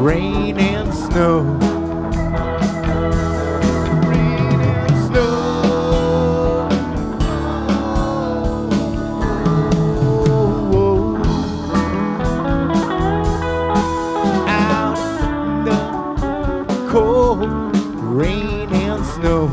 rain and snow. Rain and snow. Out in the cold, rain and snow.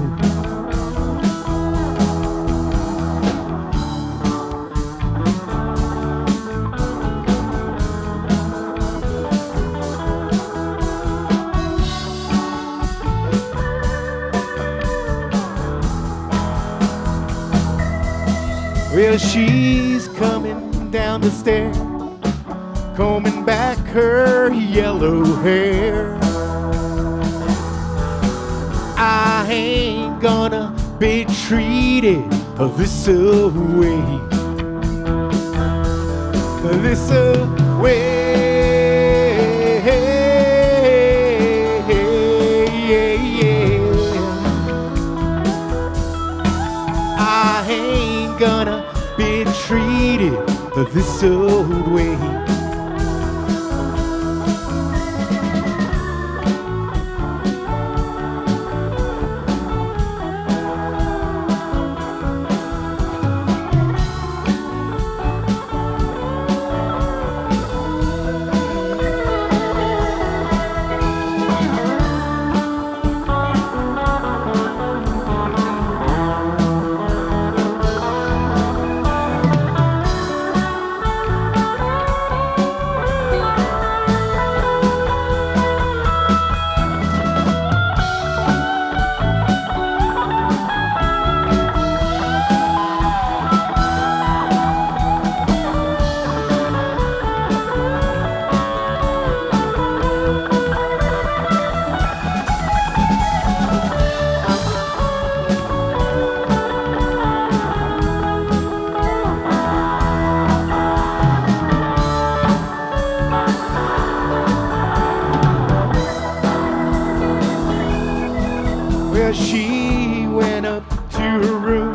Well, she's coming down the stairs, combing back her yellow hair. I ain't gonna be treated this way, this way. I ain't gonna be treated this old way. Well, she went up to her room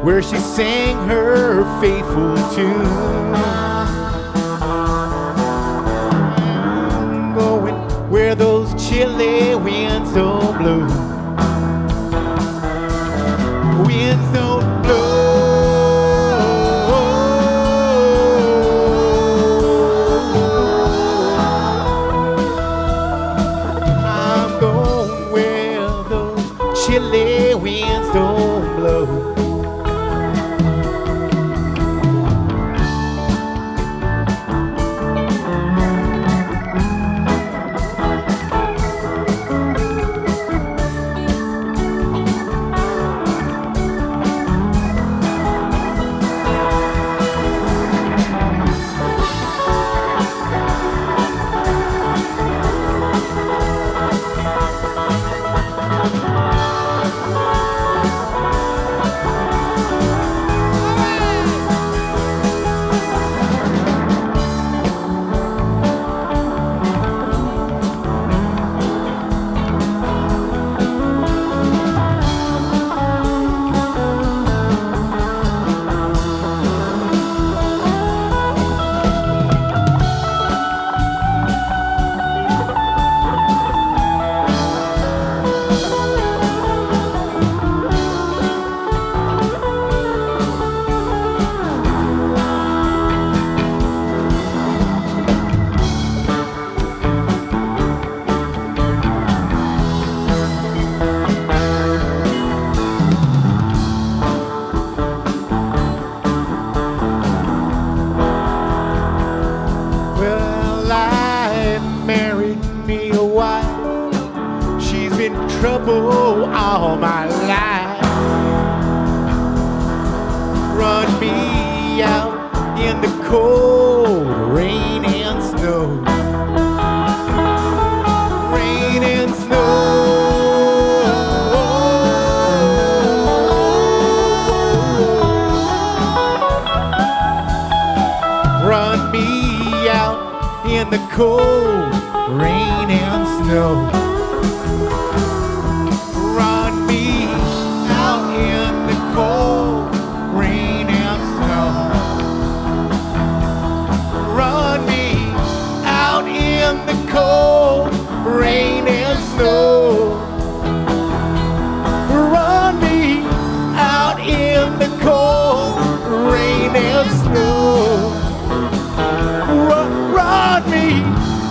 where she sang her faithful tune, going where those chilly winds don't blow. Winds don't blow. I'm going where those chilly winds don't blow. Trouble all my life. Run me out in the cold rain and snow. Rain and snow. Run me out in the cold rain and snow. Cold rain and snow. Run me out in the cold. and snow. Run me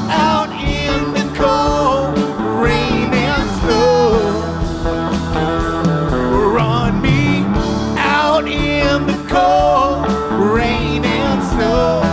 out in the cold rain and snow. Run me out in the cold rain and snow.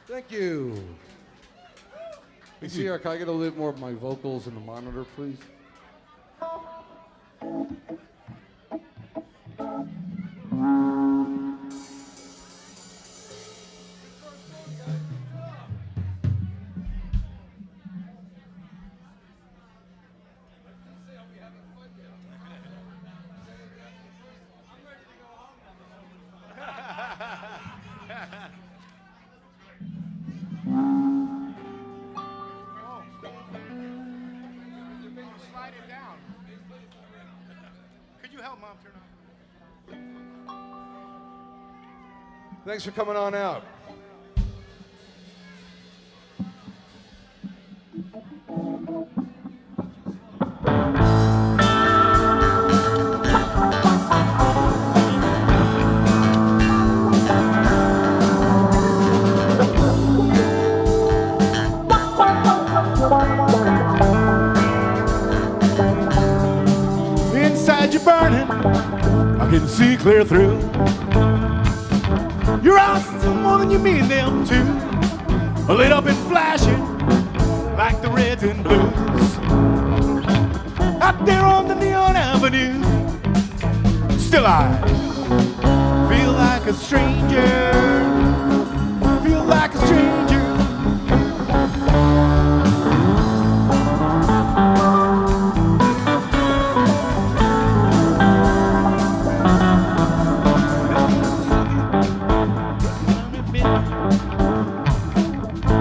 Thank you. Hey, CR, can I get a little bit more of my vocals in the monitor, please? Slide it down. Could you help Mom turn on? Thanks for coming on out. Inside you're burning, I can see clear through. You're awesome more than you mean them too. Lit up and flashing like the reds and blues. Out there on the neon avenue, still I feel like a stranger. Feel like a stranger.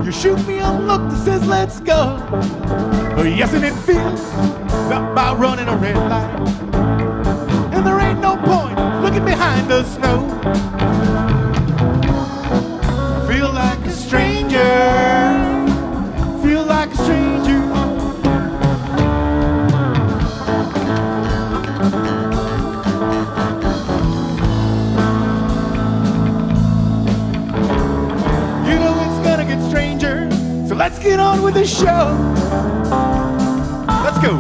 You shoot me a look that says let's go. Yes, and it feels about running a red light. And there ain't no point looking behind the snow. I feel like a stranger. Feel like a stranger. You know it's gonna get stranger, so let's get on with the show. Let's go.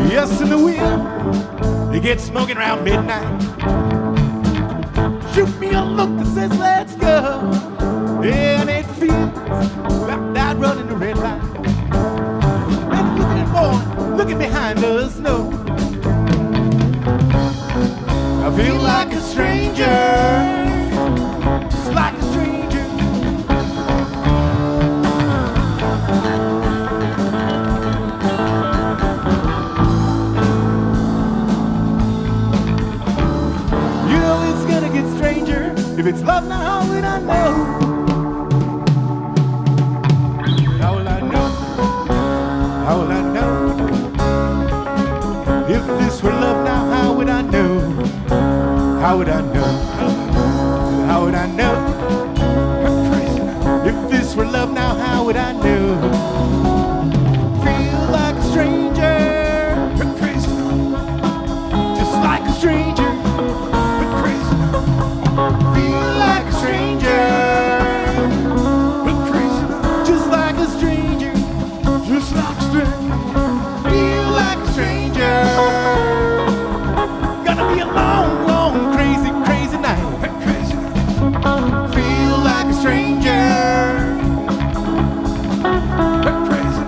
Yes, and the wheel, it gets smoking around midnight. Shoot me a look that says let's go. And it feels like that running the red light. And looking forward, looking behind the snow. I feel like a stranger, just like a stranger. You know it's gonna get stranger. If it's love now, how would I know? How will I know? How will I know? If this were love now, how would I know? How would I know? How would I know? If this were love now, how would I know? Feel like a stranger, crazy, just like a stranger, crazy. Feel like a stranger, crazy, just like a stranger, just like a stranger. Feel like a stranger. Gonna be a long, long, crazy, crazy night. Crazy. Feel like a stranger. Crazy.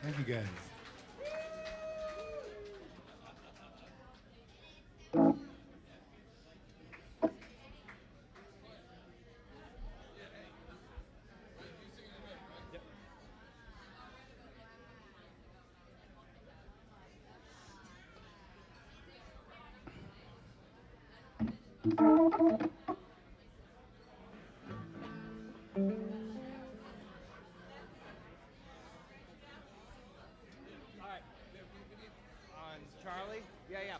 Thank you guys. On Charlie? Yeah, yeah.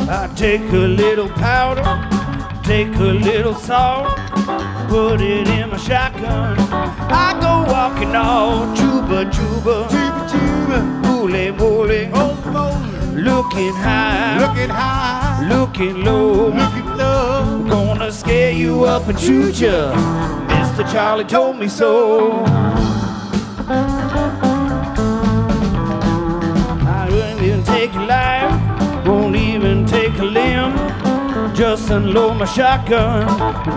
I take a little powder, take a little salt, put it in my shotgun. I go walking all juba juba, Juba, juba, mooly mooly, oh, moly, looking high, looking high, looking low. looking low. Gonna scare you up and shoot ya. Mr. Charlie told me so. I won't even take a life, won't even take a limb. Just unload my shotgun,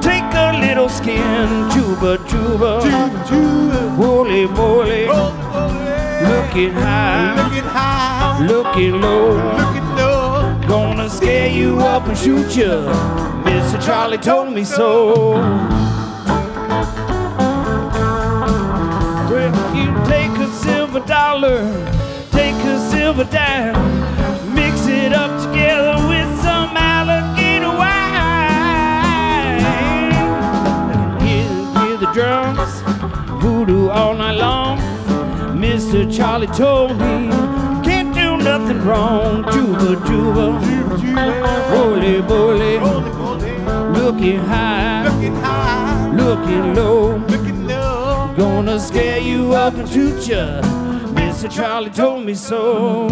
take a little skin. Juba juba, Juba, juba, woolly woolly, oh, moly, looking high, looking high, looking low. looking low. Gonna scare you up and shoot ya. Mr. Charlie told me so. Well, you take a silver dollar, take a silver dime, mix it up together with some alligator wine. drums, voodoo all night long. Mr. Charlie told me, can't do nothing wrong. Juba, juba, holy, holy, looking high, looking low, gonna scare you up and shoot ya. Mr. Charlie told me so.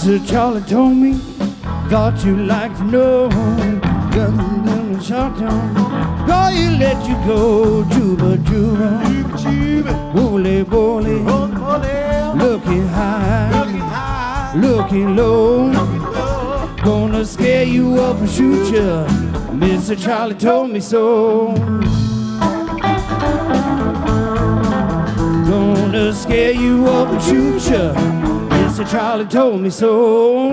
Mr. Charlie told me, thought you'd like to know. Gonna shut down, call you, let you go. Juba, juba, holy, holy, looking high, looking low, gonna scare you up and shoot ya. Mr. Charlie told me so. Gonna scare you up and shoot ya. Mr. Charlie told me so.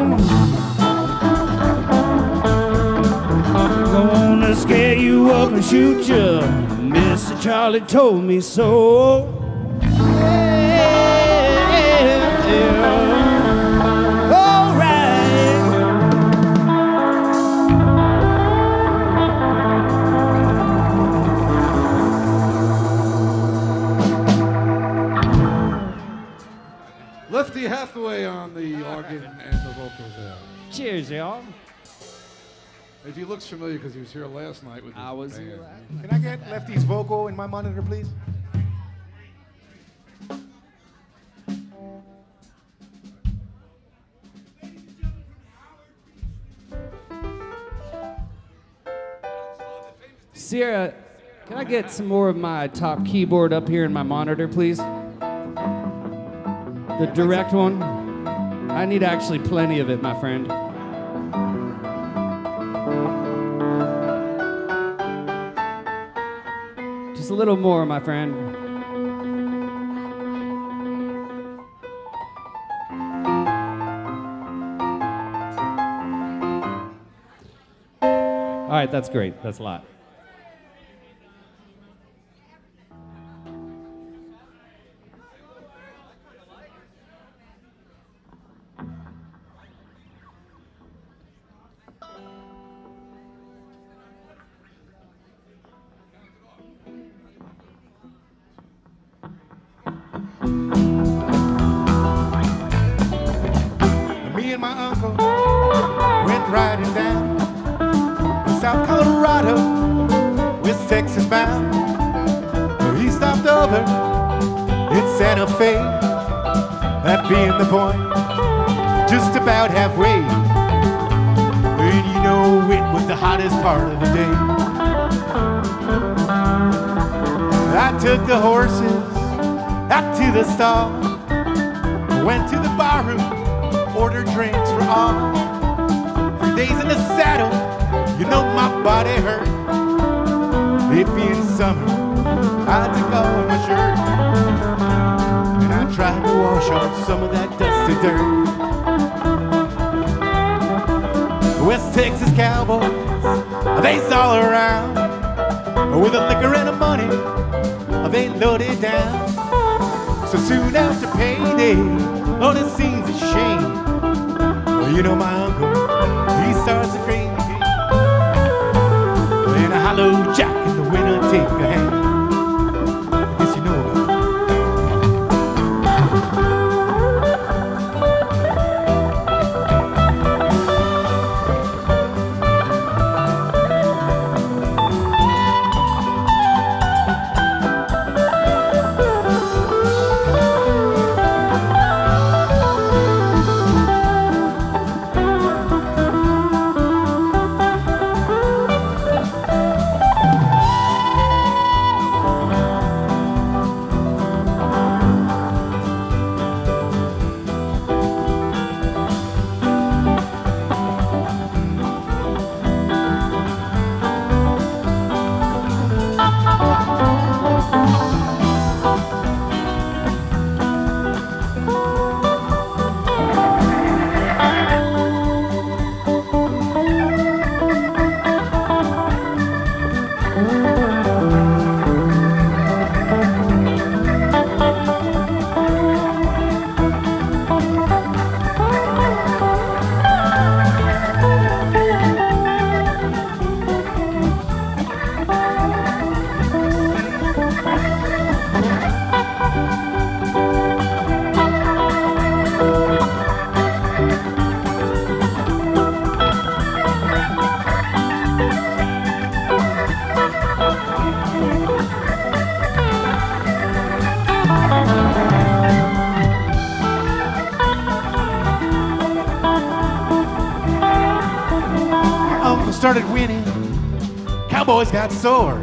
Gonna scare you up and shoot ya. Mr. Charlie told me so. All right. Lefty Hathaway on the organ and the vocals there. Cheers, y'all. If he looks familiar because he was here last night with his I was band. here last. Can I get Lefty's vocal in my monitor, please? Sierra, can I get some more of my top keyboard up here in my monitor, please? The direct one. I need actually plenty of it, my friend. Just a little more, my friend. All right, that's great. That's a lot. Me and my uncle went riding down South Colorado, West Texas bound. He stopped over in Santa Fe, that being the point, just about halfway. And you know it was the hottest part of the day. I took the horses out to the stall, went to the bar room, ordered drinks for all. 3 days in the saddle, you know my body hurt. It being summer, I took off my shirt and I tried to wash off some of that dusty dirt. West Texas cowboys, they's all around. With a liquor and the money, they loaded down. So soon after payday, oh, this seems a shame. Well, you know my uncle, he starts a crazy game. In a hollow jack in the winter, take a hand. I guess you know about it. Started winning, cowboys got sore,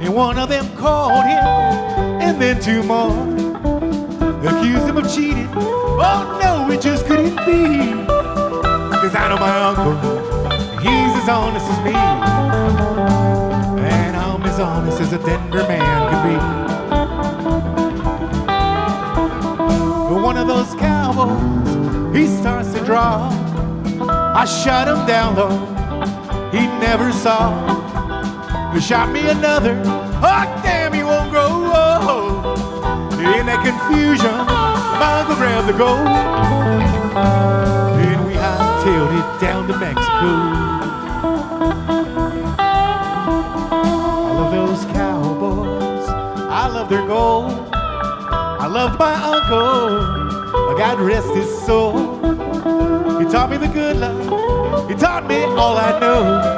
and one of them called him, and then two more accused him of cheating. Oh no, it just couldn't be, 'cause I know my uncle, he's as honest as me, and I'm as honest as a Denver man can be. One of those cowboys, he starts to draw. I shot him down low, he never saw. He shot me another, oh damn, he won't grow. In that confusion, my uncle grabbed the gold, and we hightailed it down to Mexico. I love those cowboys, I love their gold. I loved my uncle, God rest his soul. He taught me the good life, he taught me all I know.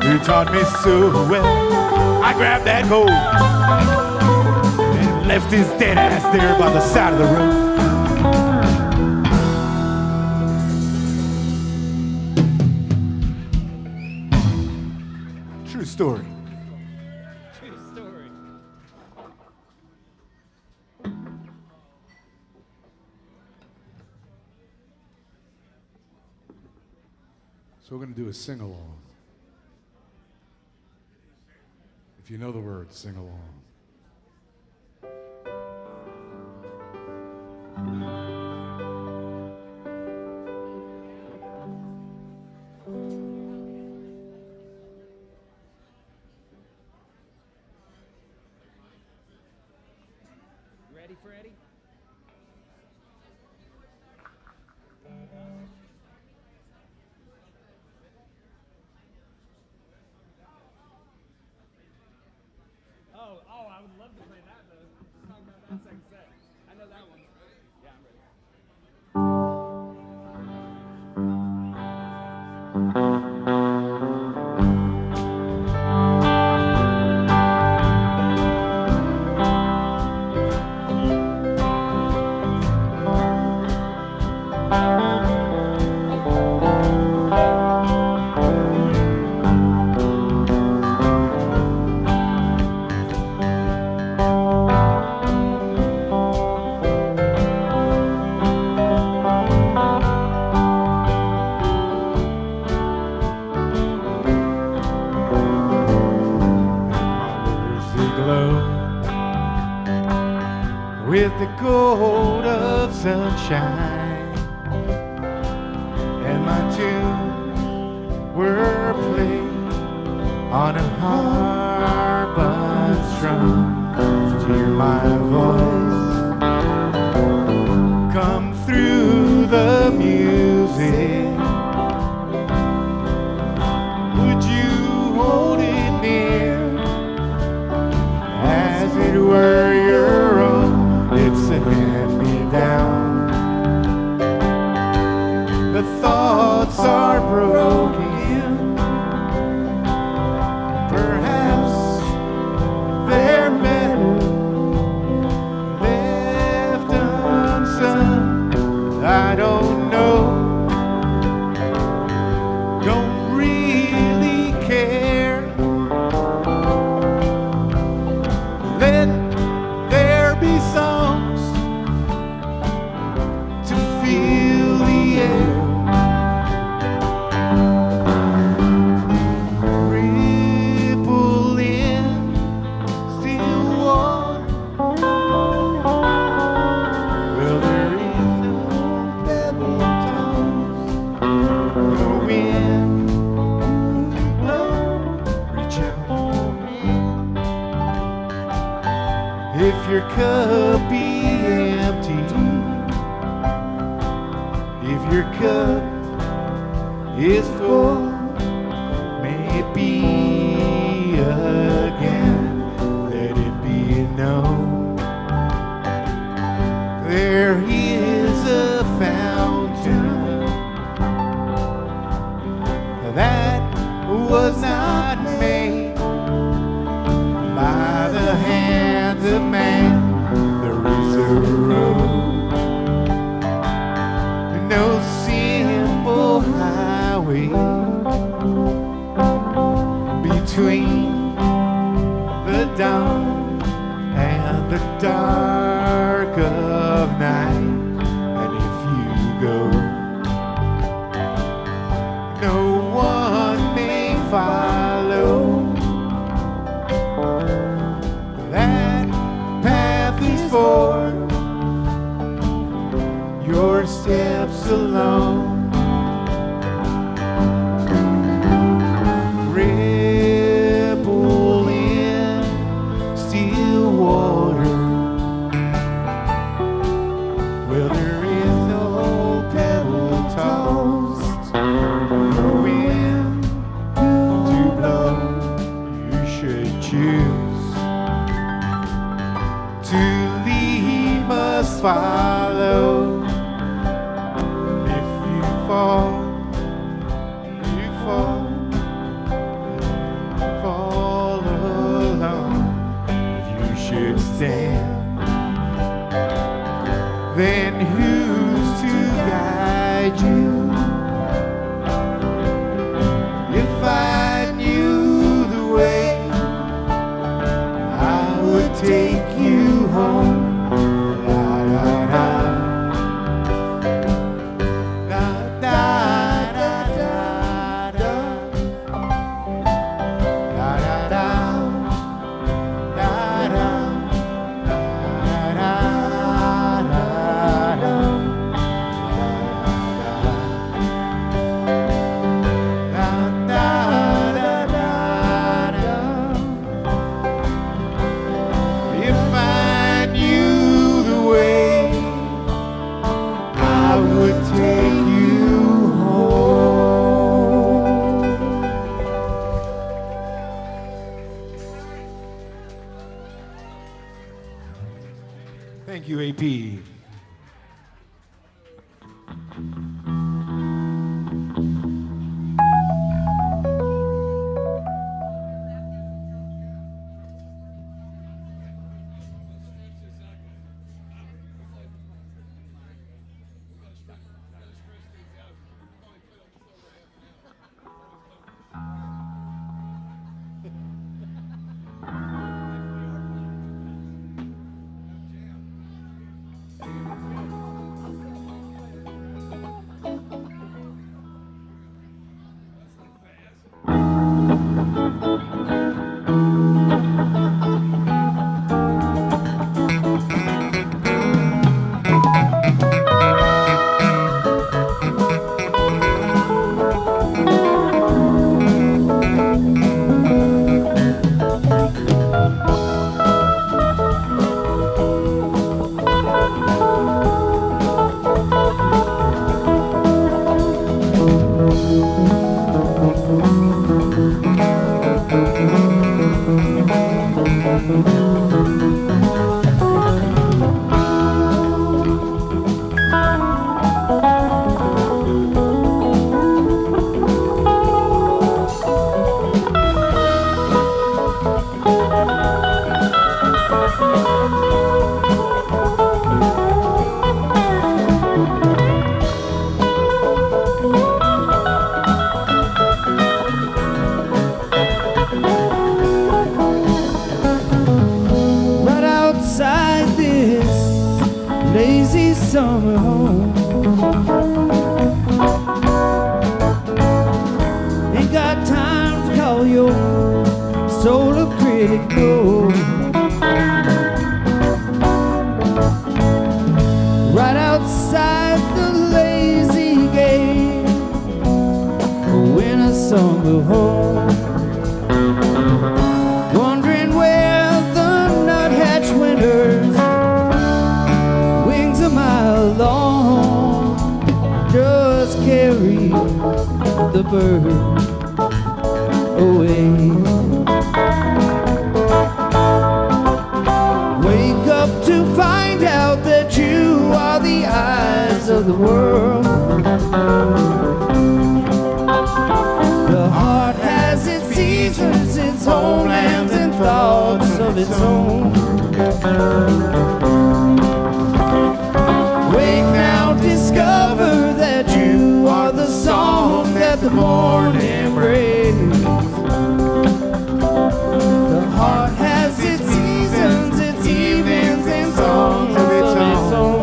He taught me so well, I grabbed that gold and left his dead ass there by the side of the road. True story. True story. So we're going to do a sing-along. If you know the words, sing along. Ready, Freddie? Oh, I would love to play that though. Let's talk about that second set. with the gold of sunshine, and my tunes were played on a harp unstrung to hear my voice come through the music. Would you hold it near as it were your own? It's a hand-me-down. The thoughts are broken. Perhaps they're better left unsung. I don't know. Don't really care. Let there be songs to fill the air. Ripple in still water. Well, there is no pebble tones. The wind blows. Reach out your hand. If your cup be empty, if your cup is full, may it be again, let it be known. There is a fountain that was not made by the hands of man. There is a road, no simple highway between the dawn and the dark of night. And if you go, no one may follow. That path is for your steps alone. Ripple in still water. Well, there is no pebble tossed, no wind to blow. You should choose to lead, must follow. If you fall, you fall. Fall alone. If you should stand, then who's to guide you? If I knew the way, I would take you home. La, da, da. Da, da, da, da, da. Da, da, da. Da, da. Da, da, da, da. Da, da, da, da, da. If I knew the way, I would take you home. Thank you, AP. lazy summer home. Ain't got time to call your solar critic, no. Right outside the lazy gate, when a summer home, wondering where the nuthatch winters, wings a mile long, just carry the bird away. Wake up to find out that you are the eyes of the world. The heart has its seasons, its homelands and thoughts of its own. Wake now, discover that you are the song that the morning brings. The heart has its seasons, its evenings and songs of its own.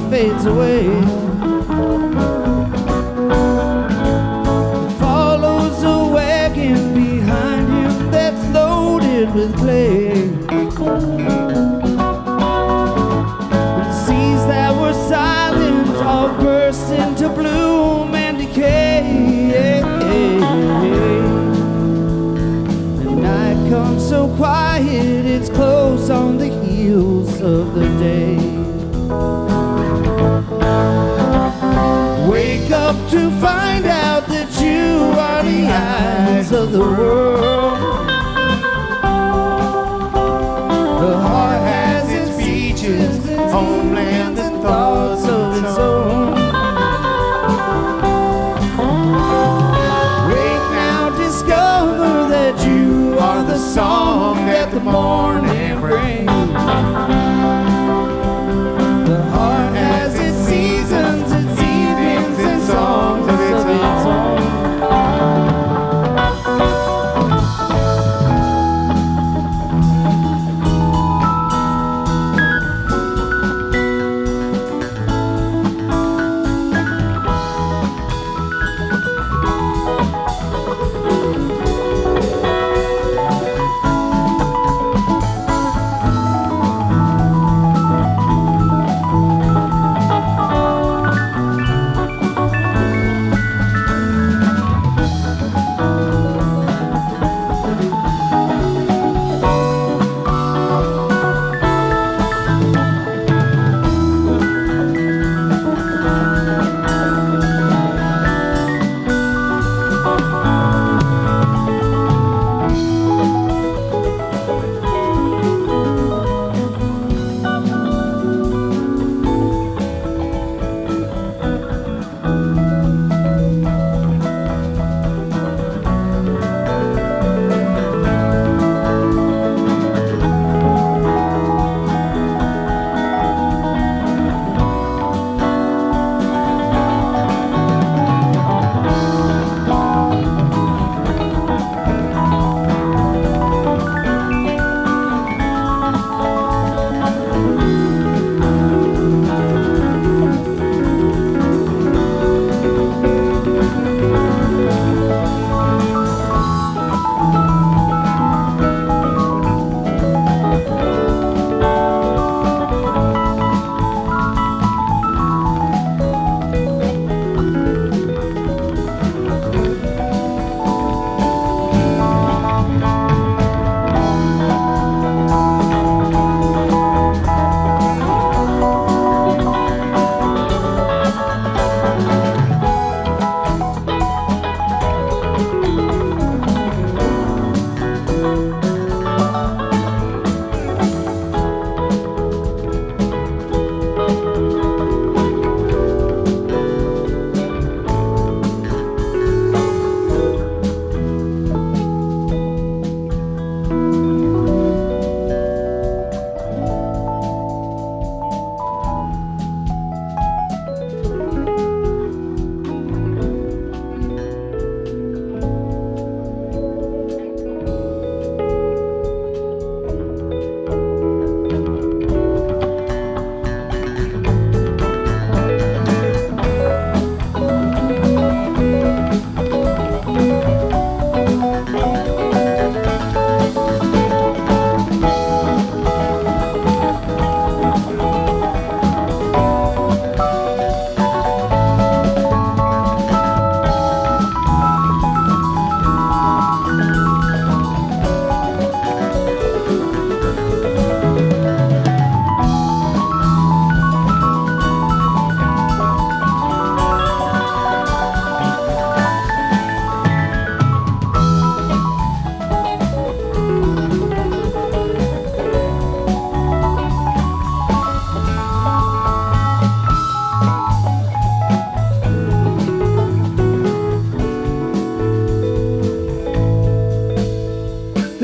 Fades away, follows a wagon behind him that's loaded with clay. The seas that were silent all burst into bloom and decay. The night comes so quiet, it's close on the heels of the day. Wake up to find out that you are the eyes of the world. The heart has its beaches, its homelands and thoughts of its own. Wake now, discover that you are the song that the morning brings. The heart has its seasons, its evenings and songs of its own.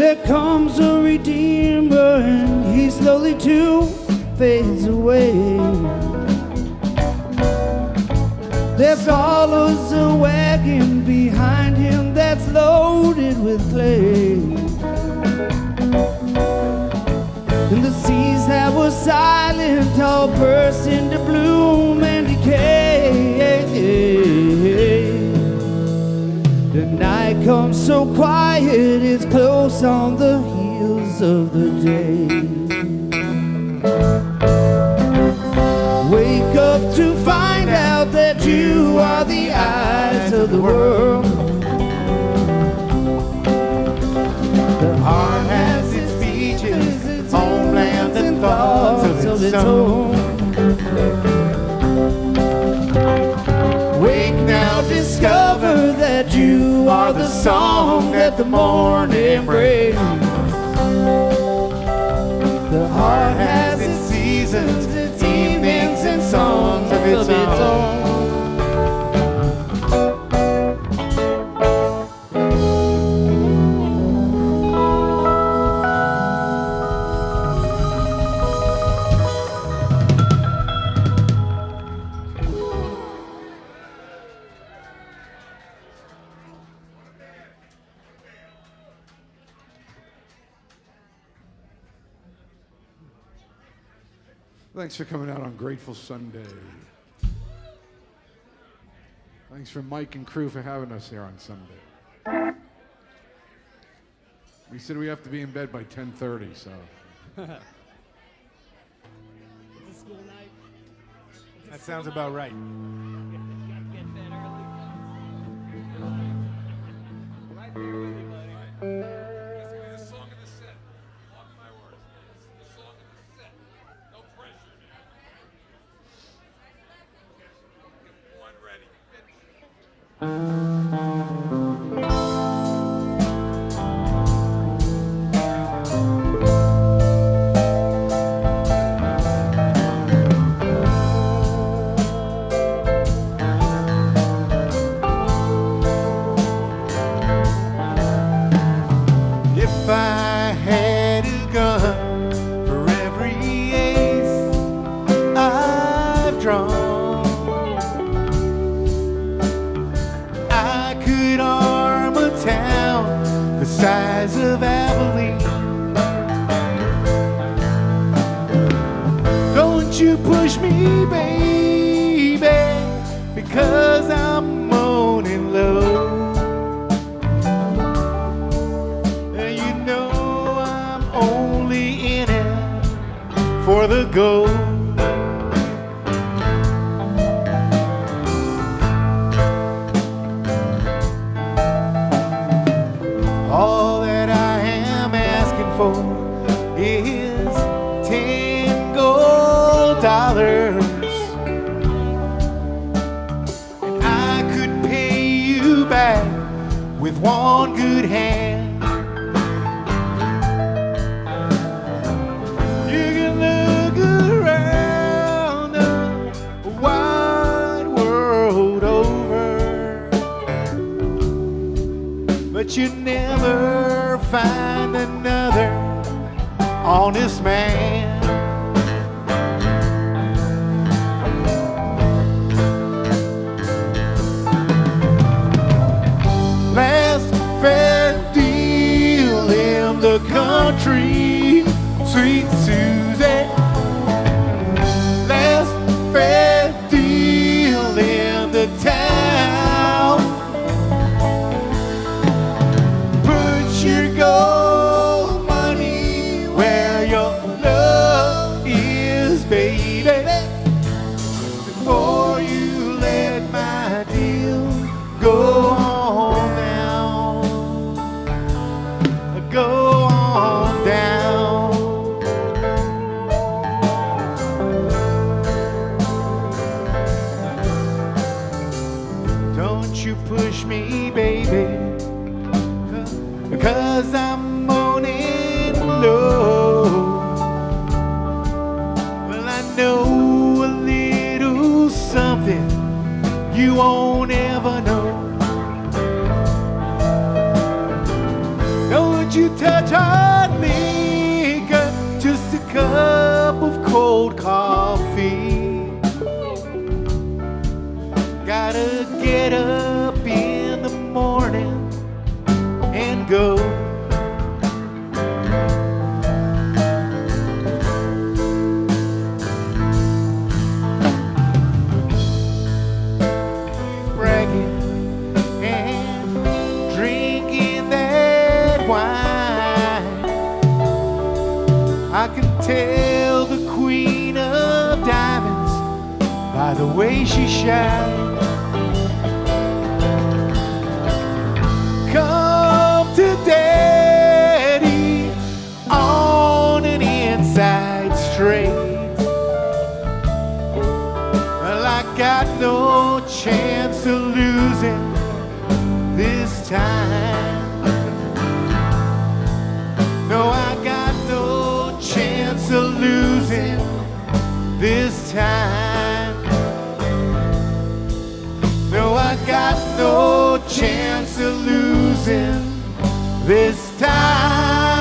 There comes a redeemer and he slowly too fades away. There follows a wagon behind him that's loaded with clay. And the seas that were silent all burst into bloom and decay. The night comes so quiet, it's close on the heels of the day. Wake up to find out that you are the eyes of the world. The heart has its features, its homeland and thoughts of its own. Wake now, discover that you are the song that the morning brings. The heart has its seasons, its evenings and songs of its own. Thanks for coming out on Grateful Sunday. Thanks for Mike and crew for having us here on Sunday. We said we have to be in bed by 10:30, so. It's a school night. That sounds about right. Gotta get in bed early. Right there with you, buddy. That's gonna be the song of the set. Mark my words. This is the song of the set. No pressure, man. Get one ready. If I had a gun for every ace I've drawn, I could arm a town the size of Abilene. Don't you push me, baby, because I'm moaning low. You know I'm only in it for the gold. All that I am asking for is 10 gold dollars, and I could pay you back with one good hand. You can look around the wide world over, but you never find another honest man. Last fair deal in the country, sweet Susie. Last fair deal in the town. Put your gold money where your love is, baby, before you let my deal go on down. Go on down. Don't you push me, baby, 'cause I'm moaning low. Well, I know a little something you won't ever know. Don't Don't you touch hard liquor, just a cup of cold coffee. Gotta get up in the morning and go. Bragging and drinking that wine. I can tell the queen of diamonds by the way she shines. Come to daddy on an inside straight. Well, I got no chance of losing this time. No, I got no chance of losing this time. No, I got no chance of losing this time.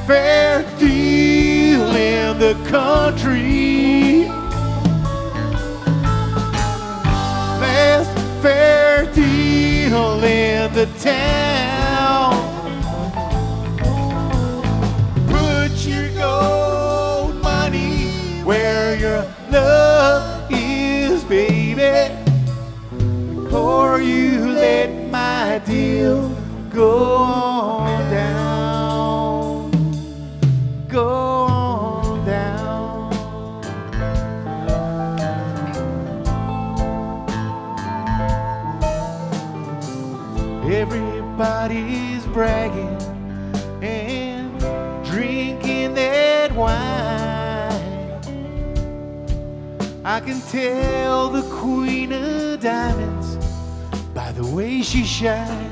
Fair deal in the country. Last fair deal in the town. Put your gold money where your love is, baby, before you let my deal go on down. Go on down. Everybody's bragging and drinking that wine. I can tell the queen of diamonds by the way she shines.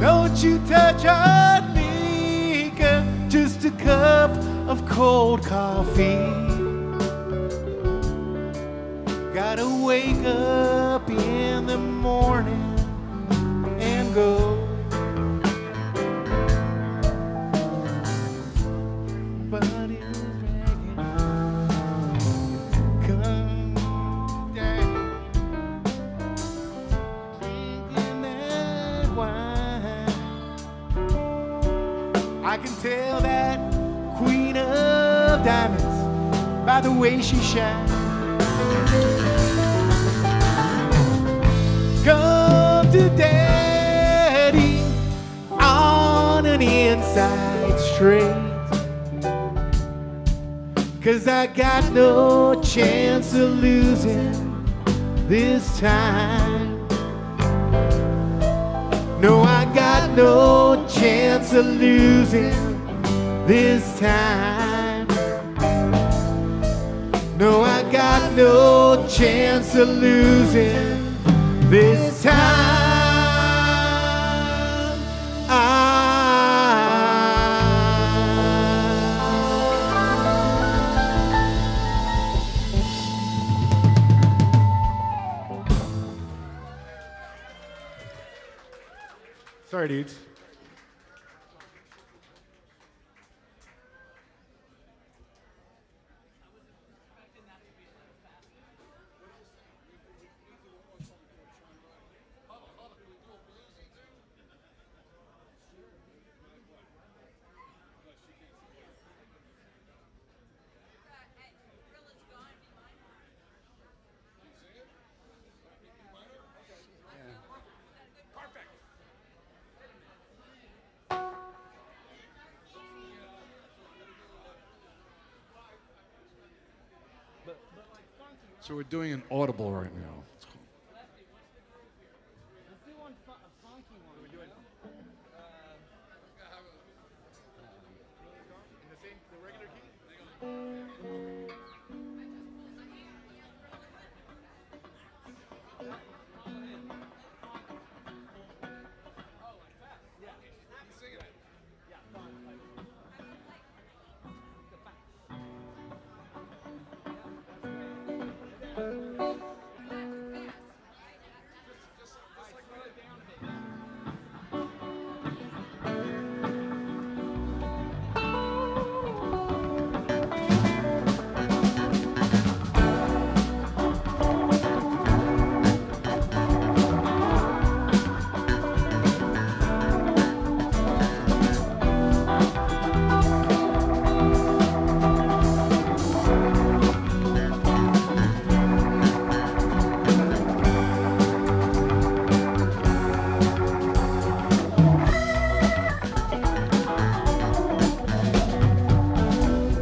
Don't you touch hard liquor, just a cup of cold coffee. Gotta wake up in the morning and go. Buddy was bragging, come down, drinking that wine. I can tell that queen of diamonds by the way she shines. Come to daddy on an inside straight. 'Cause I got no chance of losing this time. No, I got no chance of losing this time. No, I got no chance of losing this time. Sorry, dudes. So we're doing an audible right now. Let's do one a funky one. We're doing In the regular key?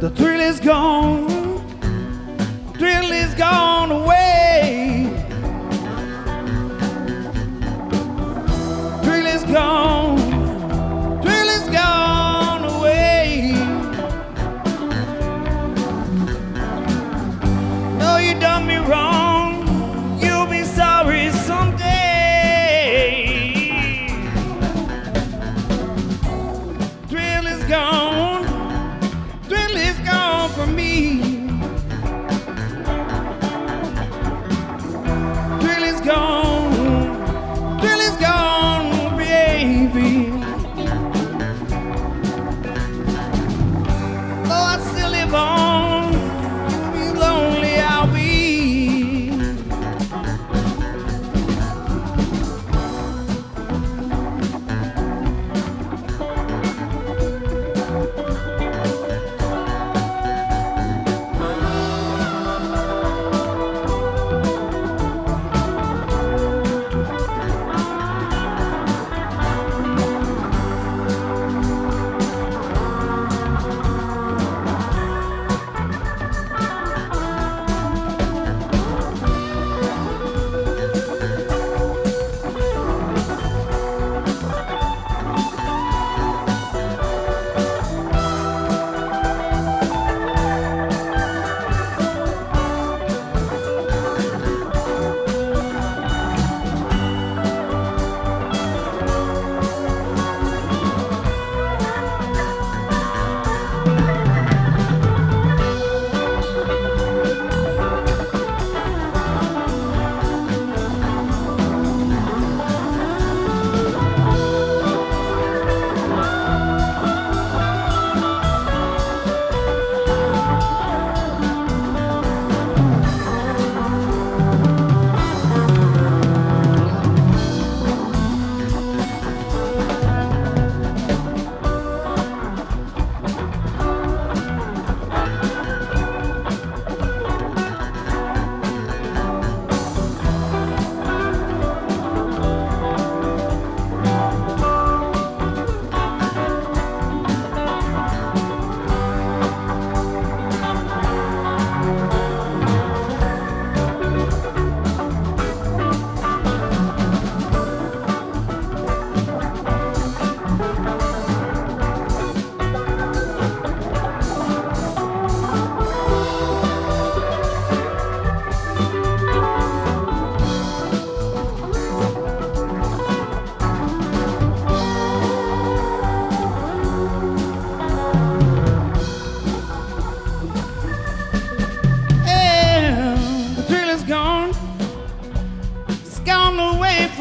The thrill is gone, thrill is gone away. Thrill is gone, thrill is gone away. No, you done me wrong, you'll be sorry someday. Thrill is gone, thrill is gone from me. Thrill is gone, baby. Though I still live on, you'll be lonely, I'll be.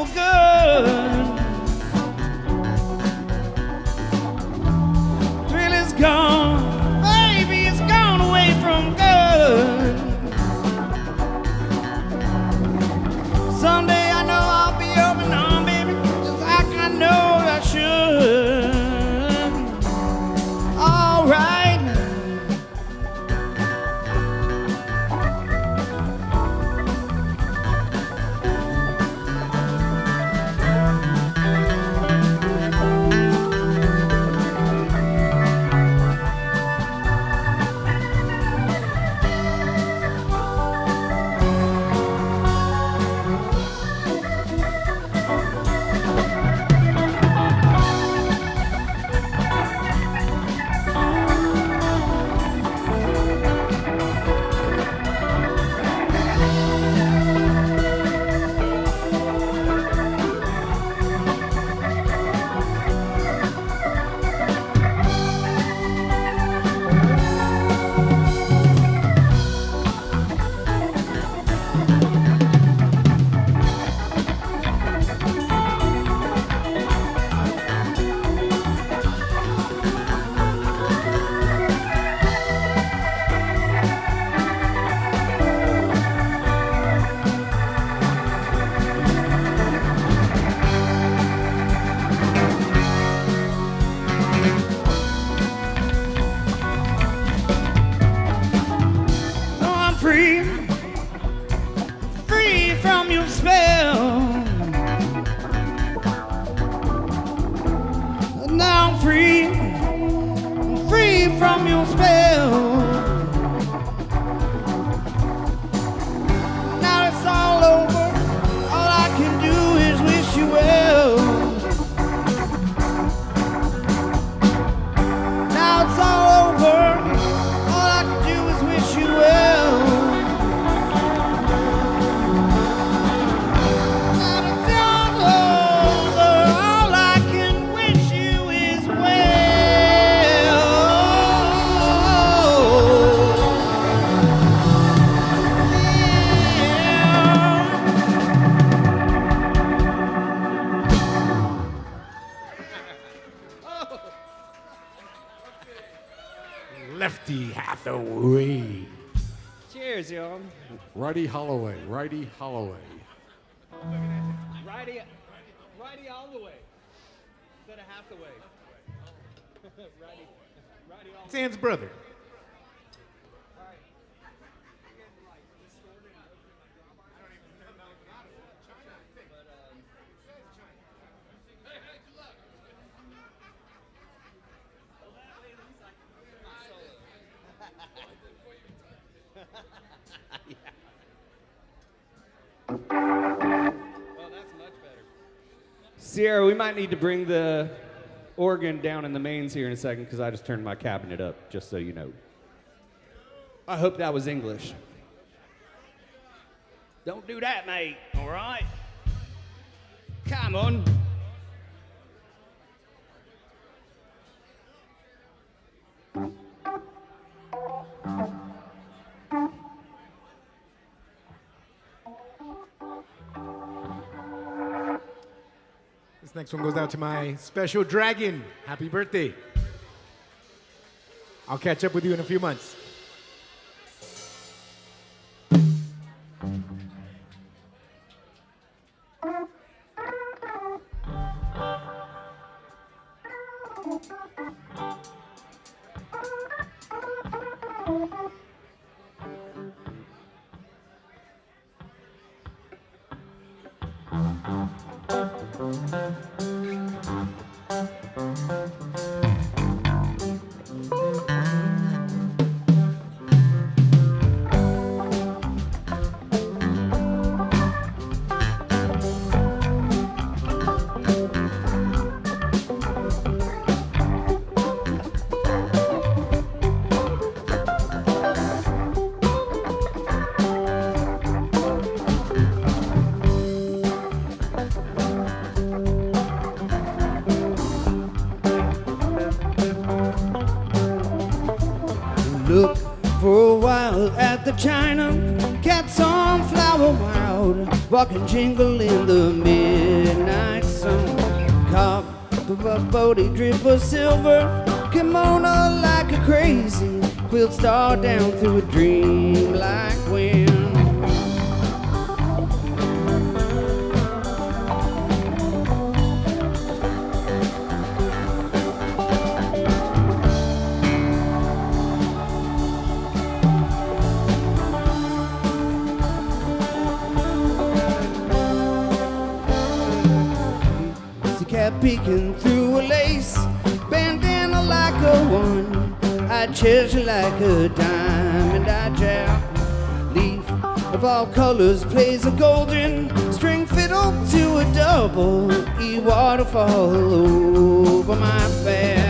for good. Thrill is gone, baby, it's gone away from good. Someday I know I'll be over and on, baby, just like I know I should. All right. Free, free from your spell. Now I'm free, free from your spell. Now it's all over, all I can do is wish you well. Now it's all over, all I can do is wish you well. Lefty Hathaway. Cheers, y'all. Righty Holloway, Righty Holloway. Righty all the way. Instead of half the way. righty all the way. Sam's brother. Sierra, we might need to bring the organ down in the mains here in a second because I just turned my cabinet up, just so you know. I hope that was English. Don't do that, mate, all right? Come on. This next one goes out to my special dragon. Happy birthday. I'll catch up with you in a few months. Look for a while at the China, cat sunflower wild. walking jingle in the midnight sun. Cop of a Bodie drip of silver, kimono like a crazy quilt star down through a dream like wind. Cat peeking through a lace bandana like a one, I treasure like a diamond I jab. Leaf of all colors plays a golden string fiddle to a double E waterfall over my back.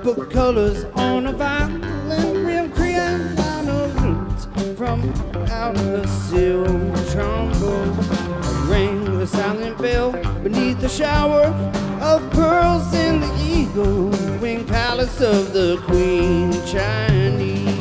Book colors on a violin, real crayon on a roots from out of the silver trombone. Ring the silent bell beneath the shower of pearls in the eagle wing palace of the Queen Chinese.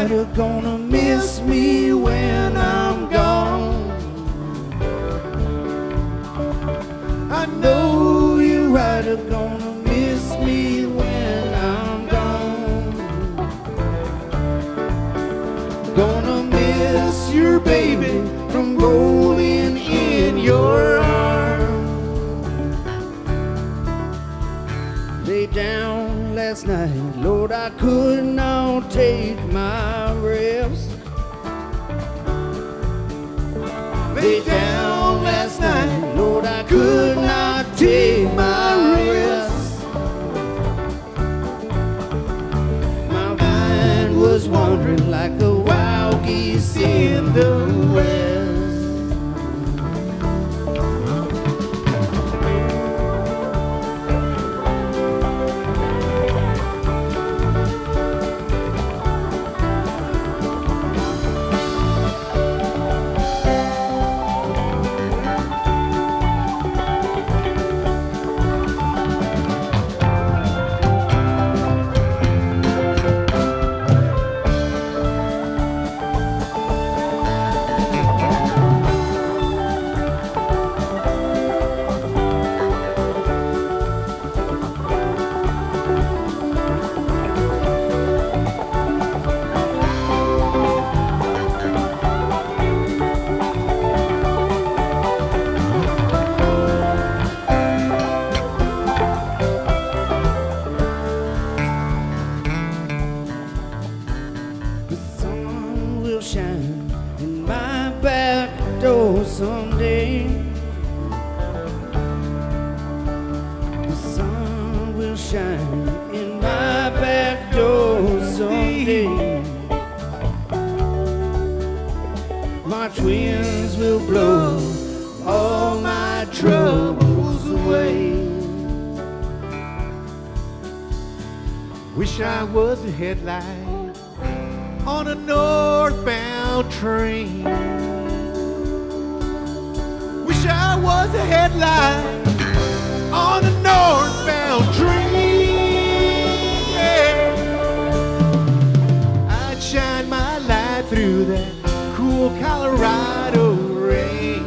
right are gonna miss me when I'm gone. I know you right are gonna miss me when I'm gone. Gonna miss your baby from rolling in your arms. Lay down last night, Lord, I could not take my rest. Lay down last night, Lord, I could not take my rest. My mind was wandering like a wild geese in the west. Shine in my back door someday. The sun will shine in my back door someday. March winds will blow all my troubles away. Wish I was a headlight on a northbound train. Wish I was a headlight on a northbound train. Yeah. I'd shine my light through that cool Colorado rain.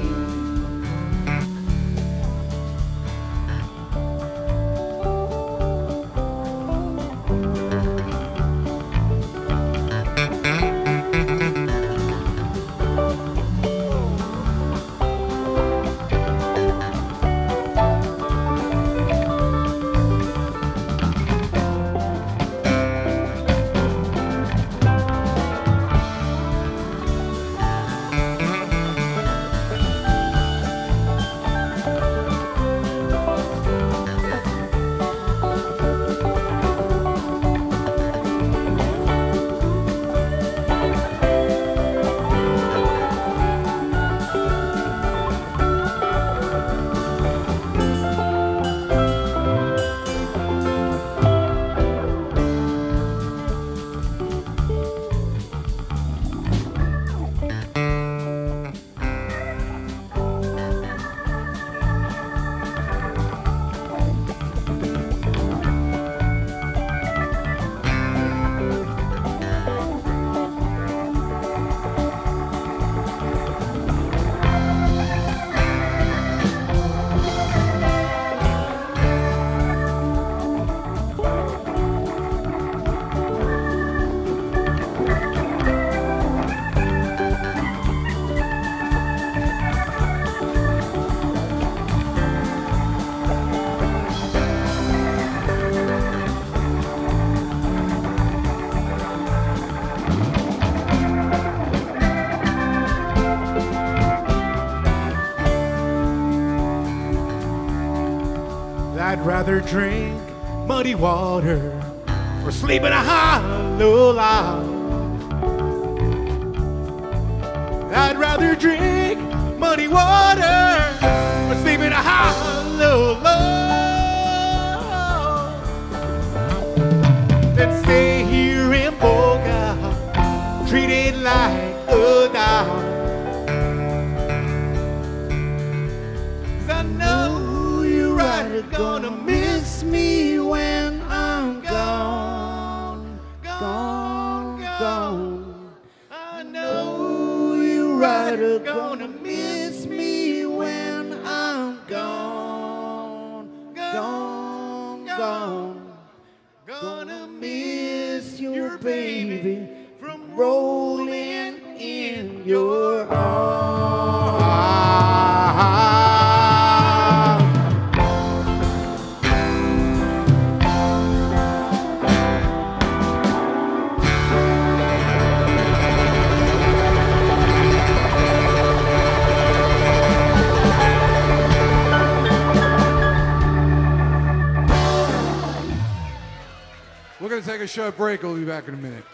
I'd rather drink muddy water or sleep in a hollow log. I'd rather drink muddy water or sleep in a hollow log than stay here in Boca, treated like a dog. 'Cause I know you're right, you're gonna miss me when I'm gone, gone, gone. right are gonna miss me when I'm gone, gone, gone. Gonna miss your baby from rolling in your arms. We're going to take a short break. We'll be back in a minute.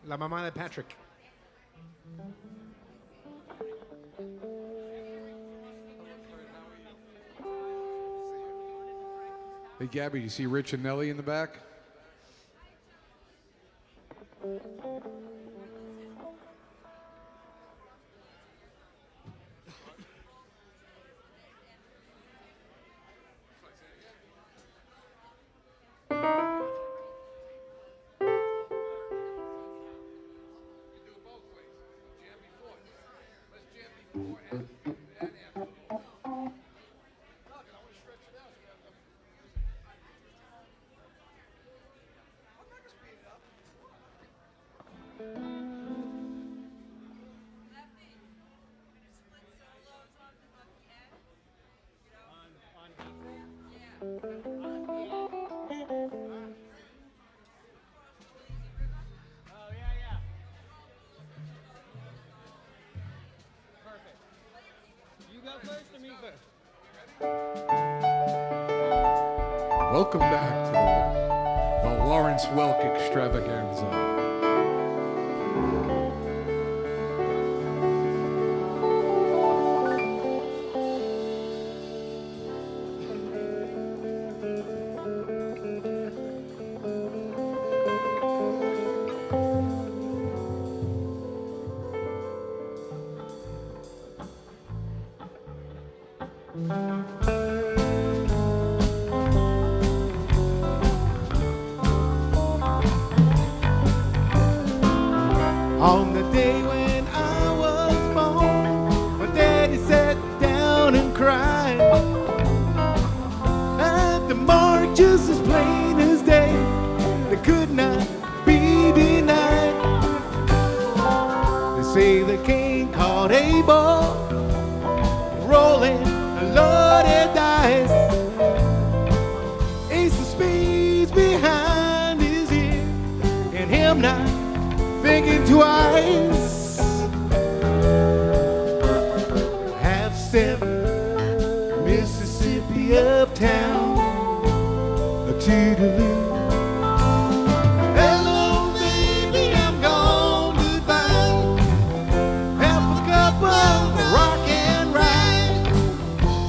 La mamá de Patrick. Hey, Gabby, you see Rich and Nellie in the back? Welcome back to the Lawrence Welk extravaganza. On the day when I was born, my daddy sat down and cried. At the mark just as plain as day, that could not be denied. They say the king caught Abel rolling a loaded dice. Ace of spades behind his ear, and him not thinking twice. Half step Mississippi uptown, a toodaloo. Hello, baby, I'm gone, goodbye. Half a cup of rock and rye.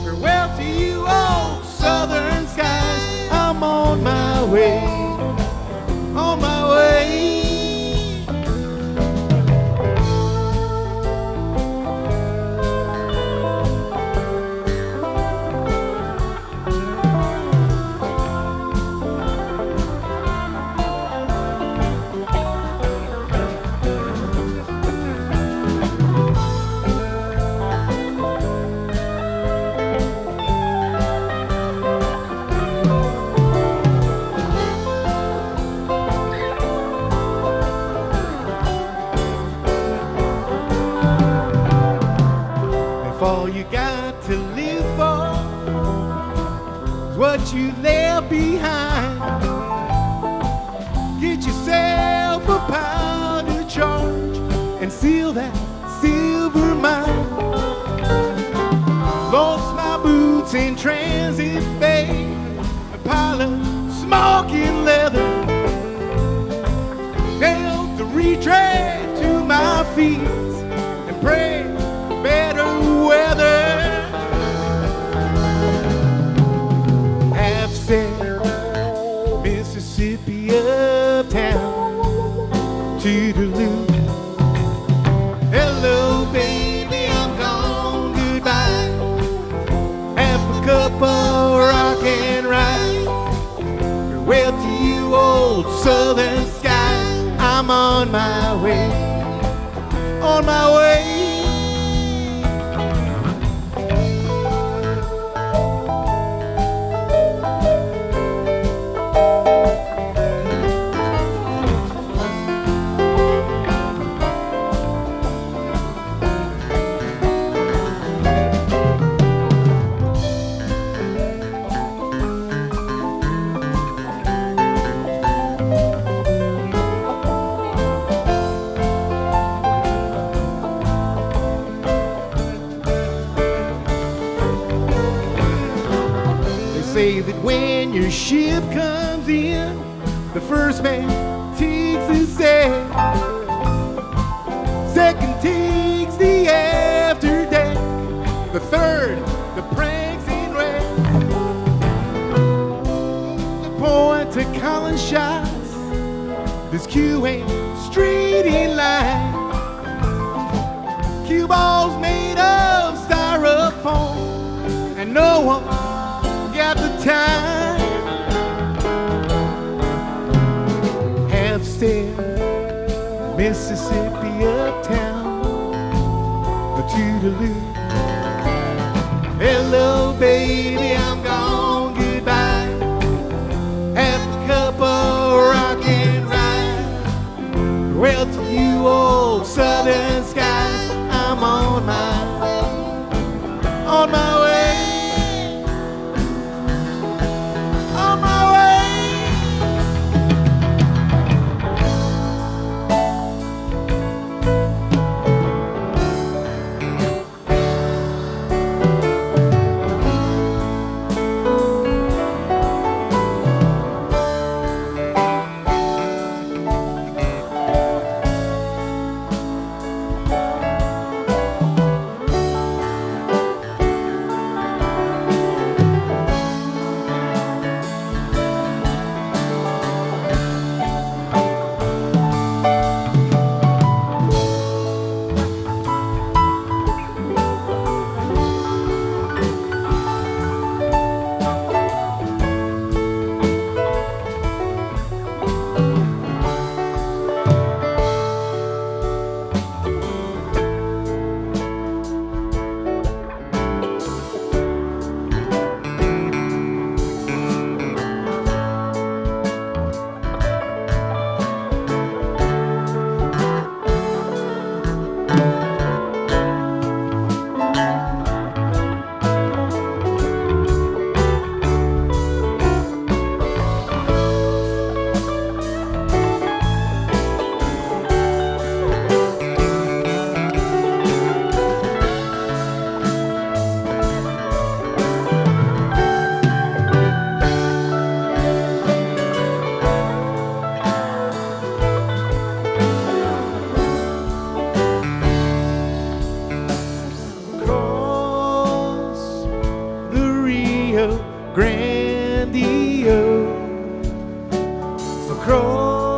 Farewell to you, old southern skies. I'm on my way, on my way. All you got to live for is what you left behind. Get yourself a powder charge and seal that silver mine. Lost my boots in Transit Bay, a pile of smoking leather. Nailed the retread to my feet and prayed better weather. Half step Mississippi uptown, toodaloo. Hello, baby, I'm gone, goodbye. Half a cup of rock and rye. Farewell to you, old southern skies. I'm on my way, on my way. Say that when your ship comes in, the first man takes his set. takes the after deck. The third, the pranks in red. The point to calling shots. This cue ain't straight in line. Cue balls made of styrofoam, and no one got the time. Half step, Mississippi uptown, the Toodaloo. Hello, baby, I'm gone, goodbye. Half a cup of rock and ride. Well, to you old southern skies, I'm on my way, on my way, on my way.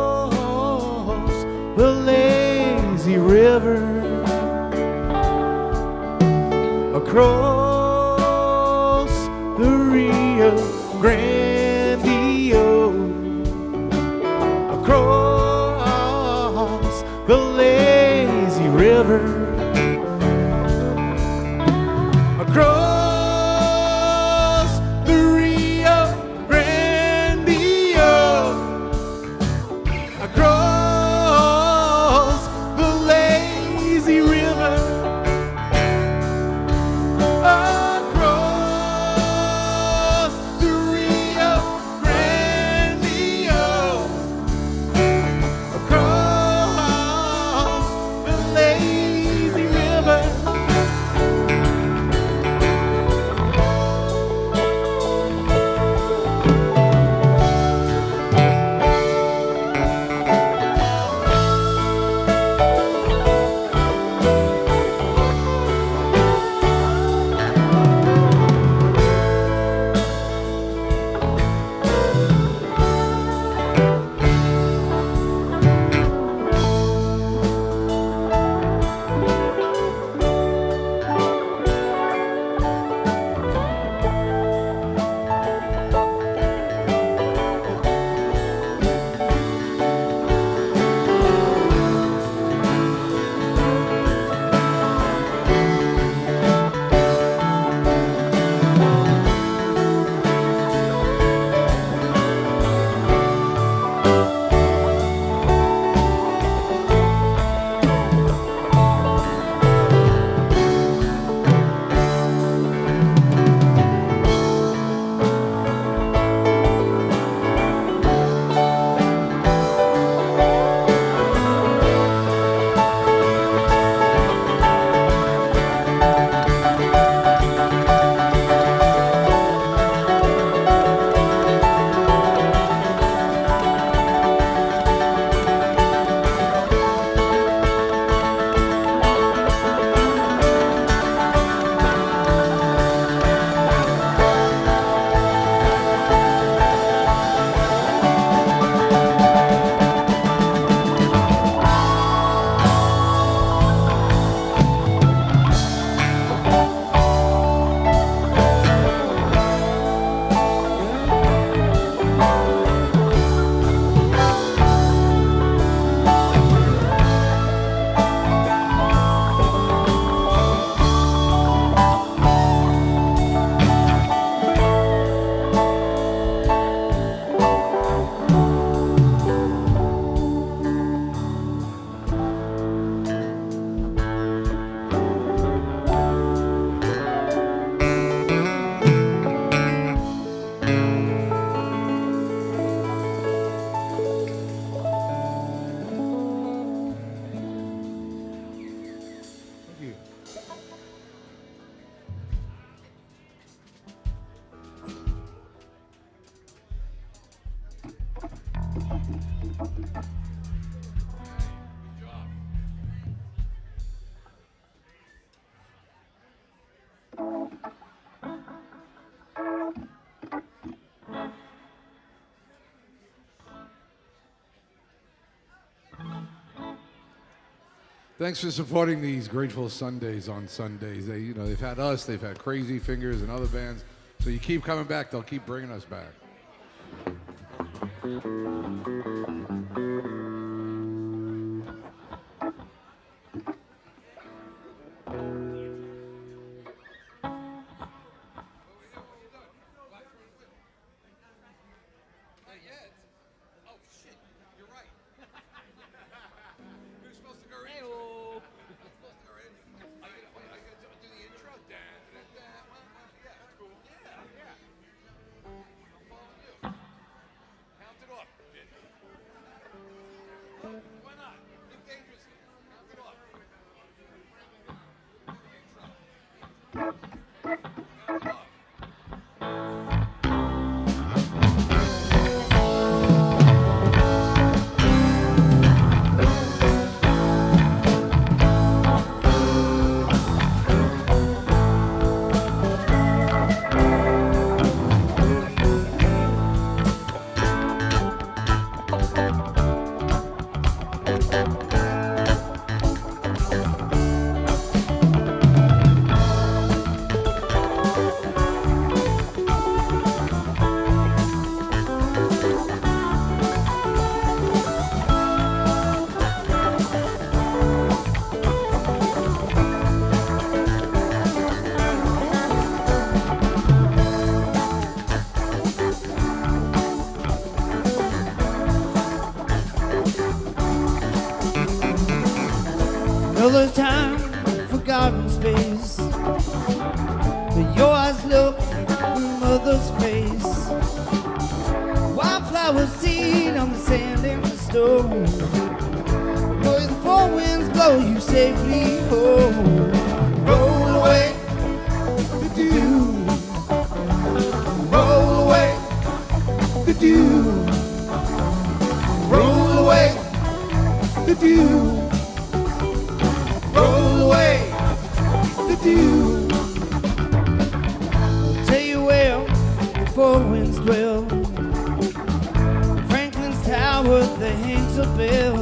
Across the lazy river, across the Rio Grande, across the lazy river, across the Rio Grande, across the lazy river, across the Rio Grande, across the lazy Thanks for supporting these Grateful Sundays on Sundays. They've had us, they've had Crazy Fingers and other bands. So you keep coming back, they'll keep bringing us back. Another time, forgotten space. But your eyes look from mother's face. Wildflower seed on the sand and the stone. Boy, the four winds blow you safely home. Roll away the dew. Roll away the dew. Roll away the dew. Roll away the dew. I'll tell you where the four winds dwell. Franklin's tower that hangs a bell.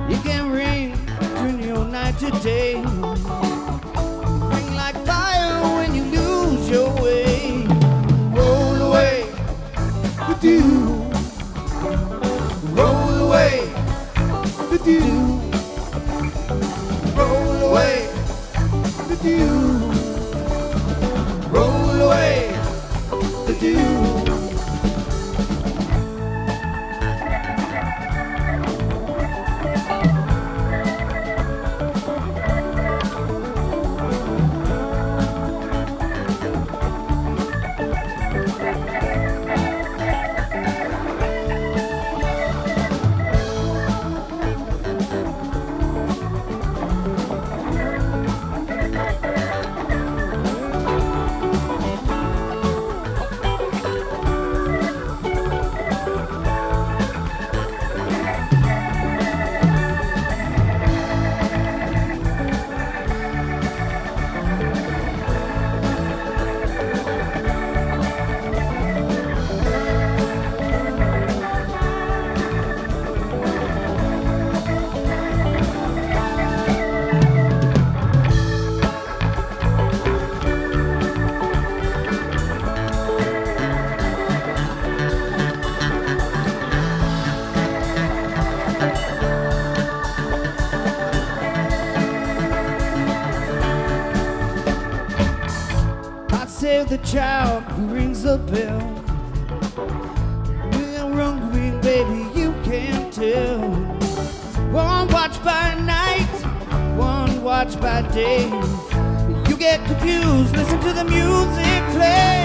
You can ring, turn your night to day. Ring like fire when you lose your way. Roll away the dew. Roll away the dew. Roll away the dew. Roll away the dew. Save the child who rings the bell. We're hungry, baby, you can't tell. One watch by night, one watch by day. You get confused, listen to the music play.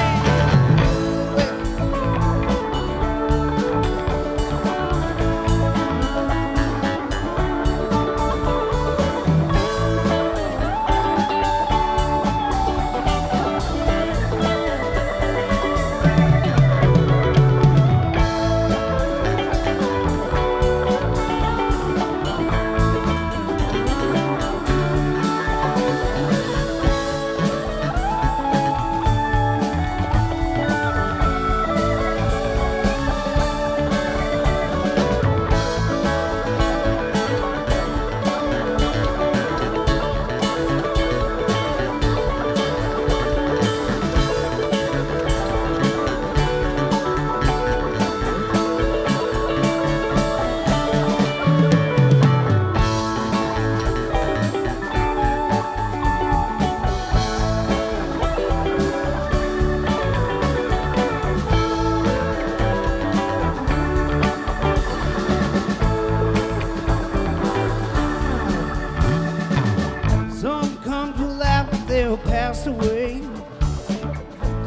pass away.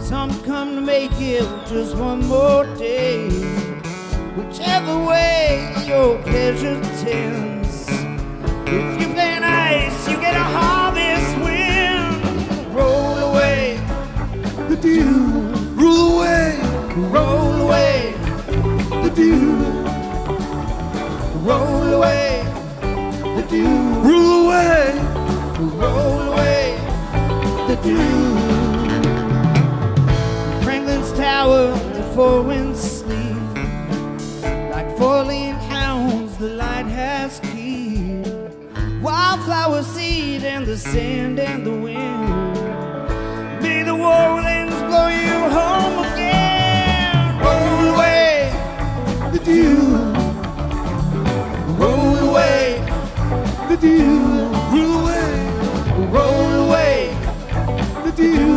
Some come to make it just one more day. Whichever way your pleasure tends, if you play nice, you get a harvest wind. Roll away the dew, Rule away, roll away the dew, roll away the dew, rule away. roll away the dew. Franklin's tower, the four winds sleep. Like four-lean hounds, the light has key. Wildflower seed and the sand and the wind. May the war winds blow you home again. Roll away the dew, roll away the dew, Rule away, roll away the dew,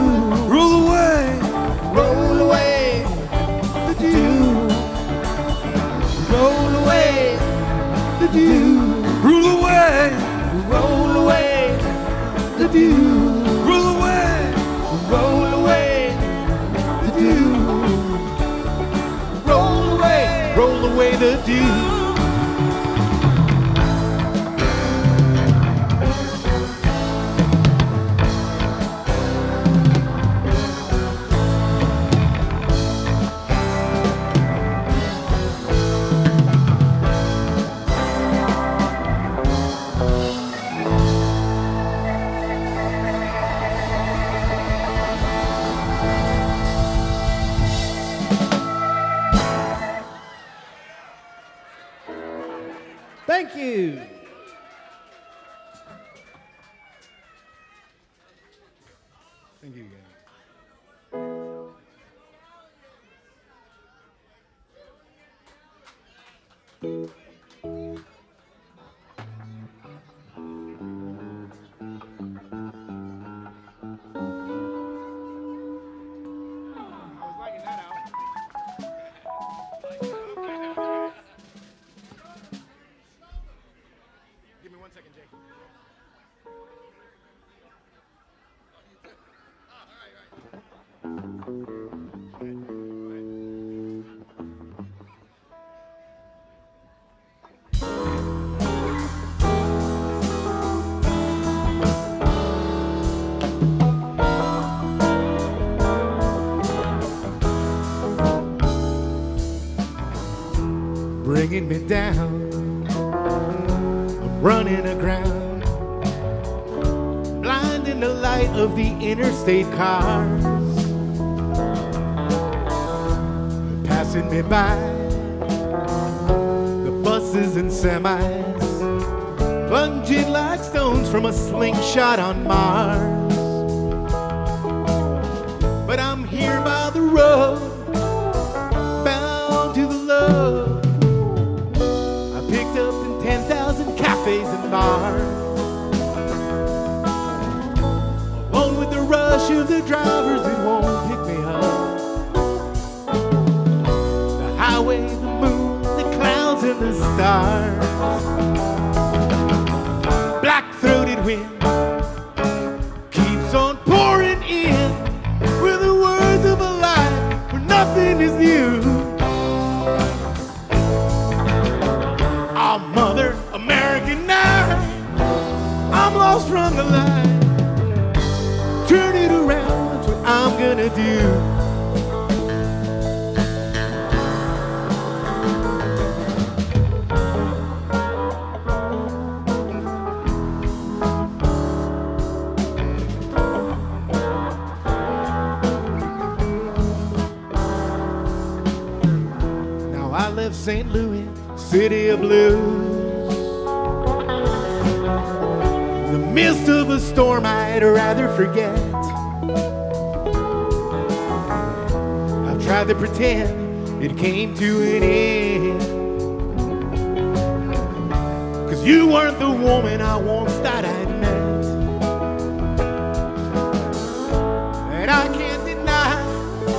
rule away. roll away the dew, roll away the dew, Rule away, roll away the dew, rule away. roll away the dew, roll away the dew. Thank you. Thank you, guys. Give me 1 second, Jake. Bringing me down, I'm running aground, blind in the light of the interstate cars, passing me by, the buses and semis, plunging like stones from a slingshot on Mars. But I'm here by the road, bound to the love I picked up in 10,000 cafes and bars. Alone with the rush of the drivers that won't pick me up. The highway, the moon, the clouds and the stars. Black-throated wind keeps on pouring in with the words of a life where nothing is new. Oh, Mother American night, I'm lost from the light. Turn it around, that's what I'm gonna do. Now I left St. Louis, city of blues. In the midst of a storm I'd rather forget. I've tried to pretend it came to an end. 'Cause you weren't the woman I once thought I'd met. And I can't deny,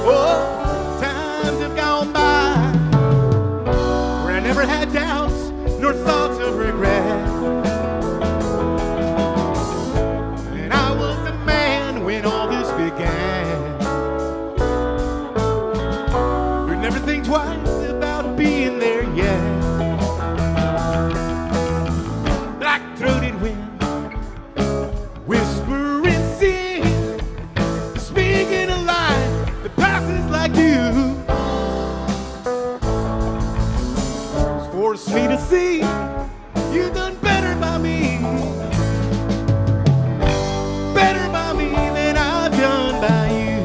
oh, times have gone by where I never had doubts nor thoughts of regret. And I was the man when all this force me to see you done better by me. Better by me than I've done by you.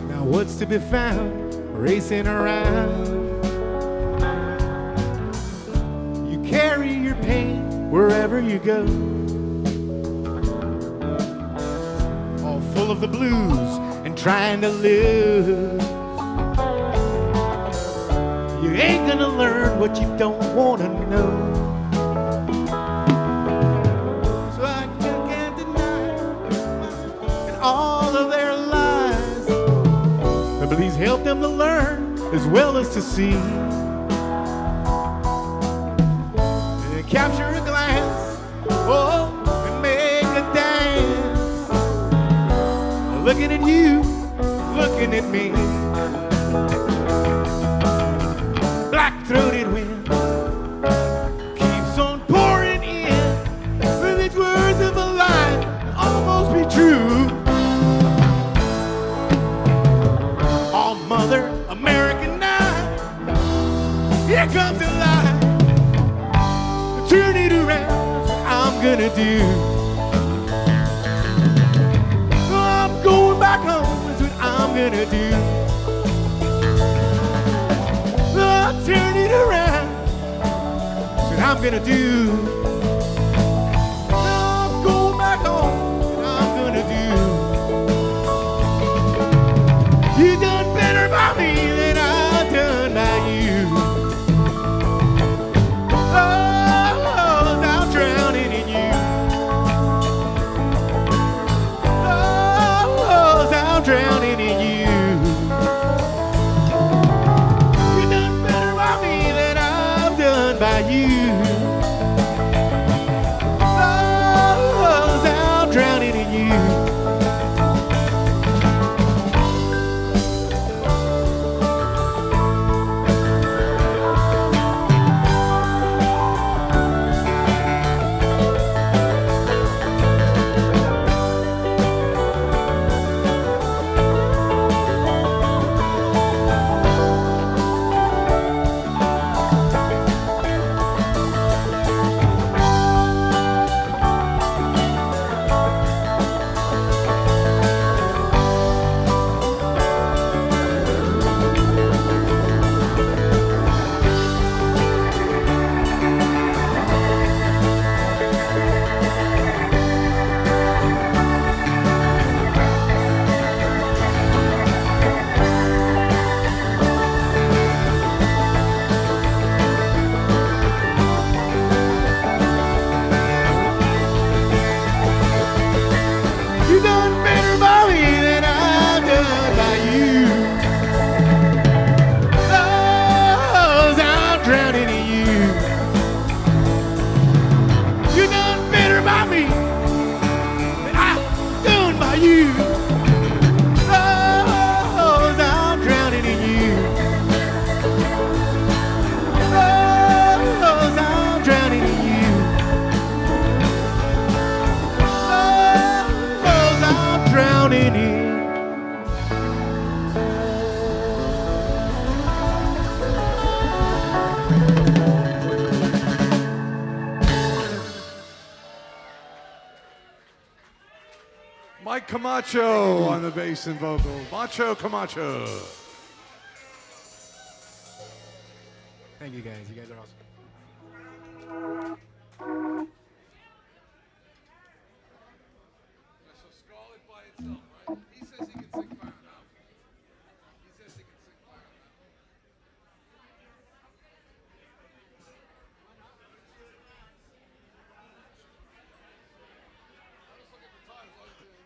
Now what's to be found racing around? You carry your pain wherever you go, all full of the blues and trying to lose. You ain't gonna learn what you don't wanna know. So I can't deny and all of their lies, but please help them to learn as well as to see. And capture a glance, oh, and make a dance. Looking at you, looking at me. Black-throated wind keeps on pouring in with its words of a life that almost be true. Oh, Mother American night, here comes the light. Turn it around, that's what I'm gonna do. I'm going back home, that's what I'm gonna do. Turn it around, that's what I'm gonna do. I'm going back home, what I'm gonna do. You done better by me than I've done by you. Oh, I'm drowning in you. Oh, I'm drowning in you. By you. Oh, I'm drowning in you. You done better by me than I've done by you. Oh, I'm drowning in you. You done better by me than I've done by you. Oh, I'm drowning in you. Oh, I'm drowning in you. Drowning in. Mike Camacho on the bass and vocals. Macho Camacho. Thank you guys. You guys are awesome. So Scarlet by itself, right? He says he can sing Fire now. He says he can sing Fire now. I'll just look at the titles. Okay.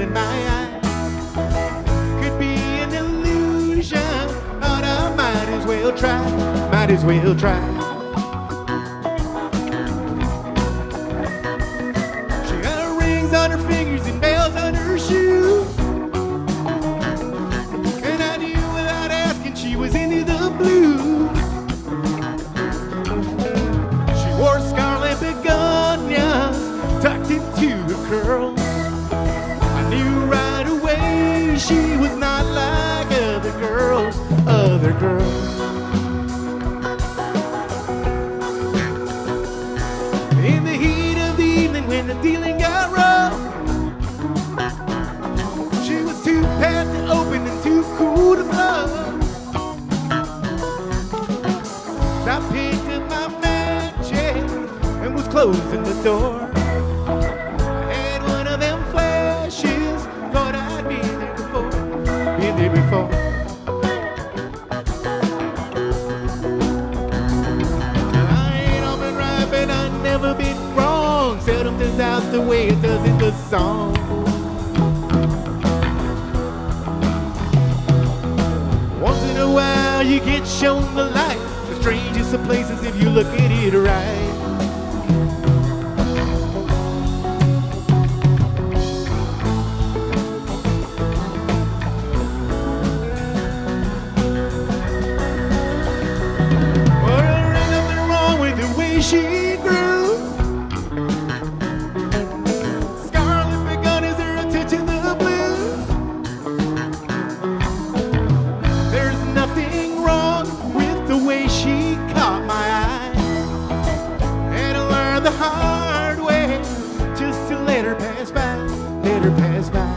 in my eyes. Could be an illusion, but I might as well try. Might as well try. She had rings on her fingers and bells on her shoes. And I knew without asking she was into the blues. She wore scarlet begonias tucked into her curls. I knew right away she was not like other girls, other girls. In the heat of the evening when the dealing got rough, she was too pat to open and too cool to bluff. I picked up my matches and was closing the door. I had one of them flashes, thought I'd been there before, been there before. I ain't all been right, but I've never been wrong. Seldom turns out the way it does in the song. Once in a while you get shown the light, the strangest of places if you look at it right. She grew. Scarlet begonias are a touch in the blue. There's nothing wrong with the way she caught my eye. And I learned the hard way just to let her pass by, let her pass by.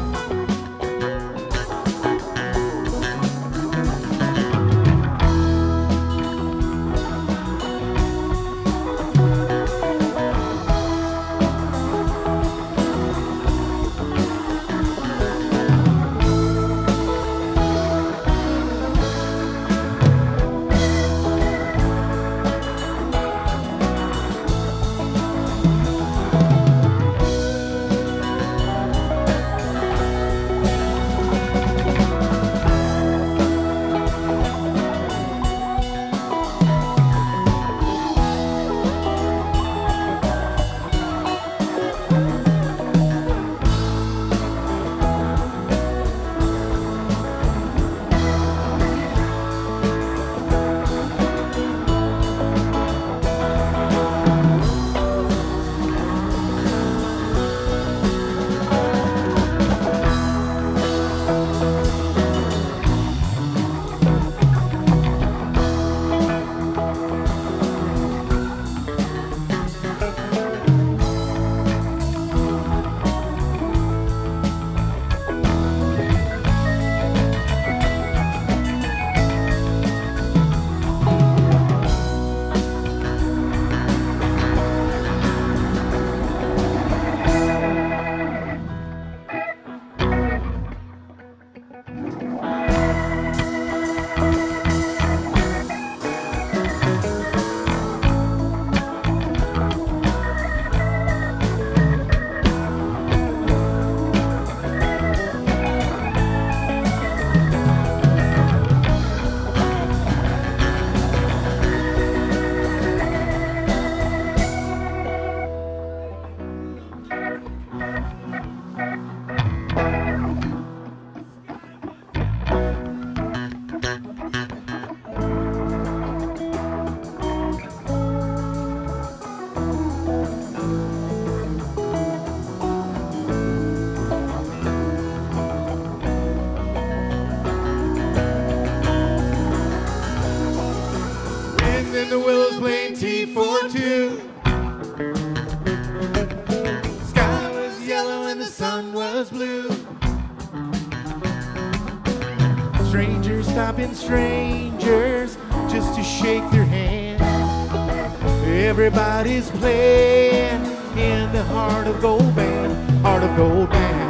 And the willows playing T42. Sky was yellow and the sun was blue. Strangers stopping strangers just to shake their hand. Everybody's playing in the Heart of Gold band, Heart of Gold band.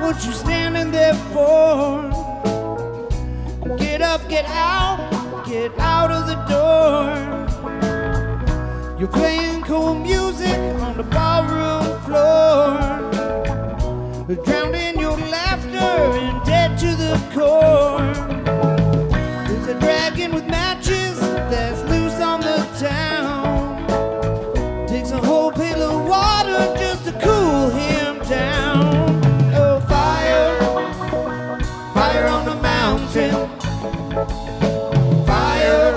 what you standing there for? Get up, get out of the door. You're playing cool music on the ballroom floor, drowned in your laughter and dead to the core. There's a dragon with matches that's loose on the town. Takes a whole pail of water just to cool him down. Oh, fire, fire on the mountain. Fire,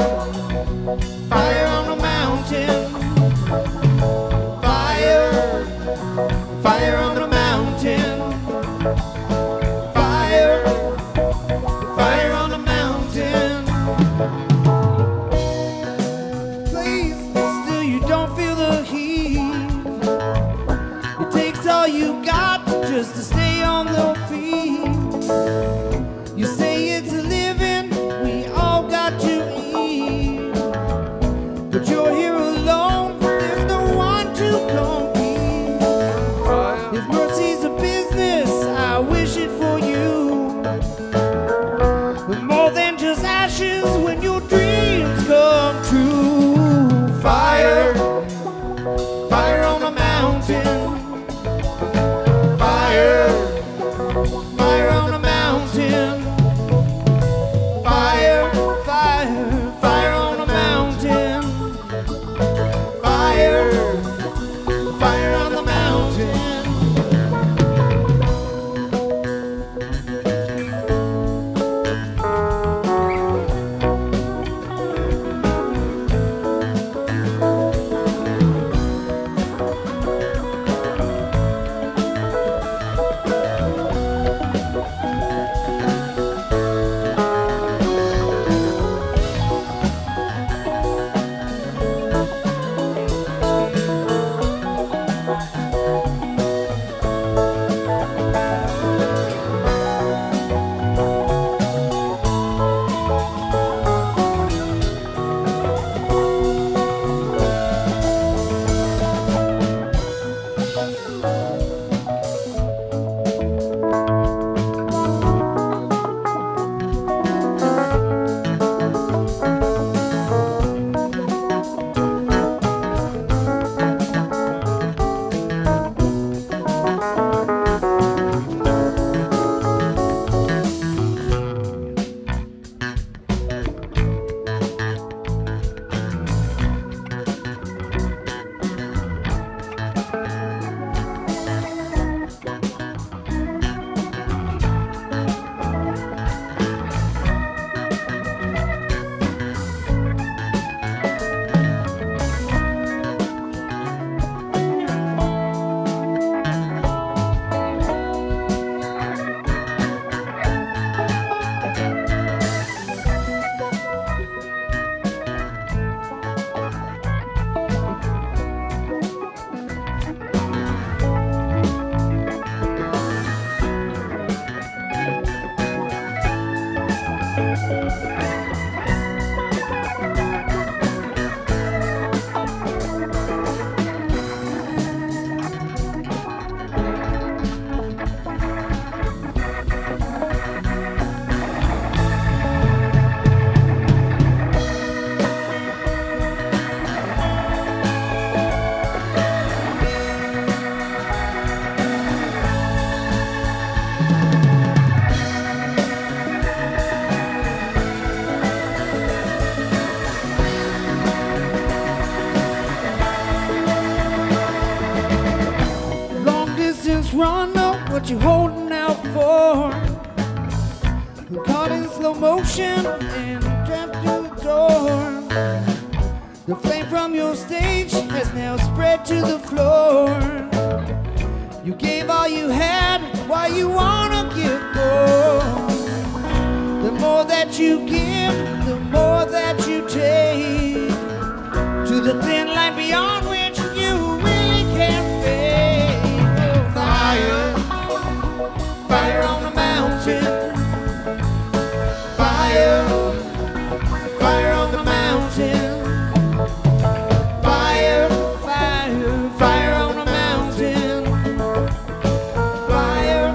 fire on the mountain. Fire, fire on the mountain. Fire, fire on the mountain. Please, still you don't feel the heat. It takes all you got just to stay on the feet. You say it's a living, we all got to eat. But you're here alone, there's no one to compete. If mercy's a business, I wish it for you. But more than just ashes when your dreams come true. Fire, fire on the mountain. Fire, fire on the mountain. Fire, fire, fire on the mountain. Fire, fire on the mountain. Run up, what you holding out for? Caught in slow motion and trapped to the door. The flame from your stage has now spread to the floor. You gave all you had, why you wanna give more? The more that you give, the more that you take, to the thin line beyond which you really can't fade. Fire, fire on the mountain. Fire, fire on the mountain. Fire, fire, fire on the mountain. Fire,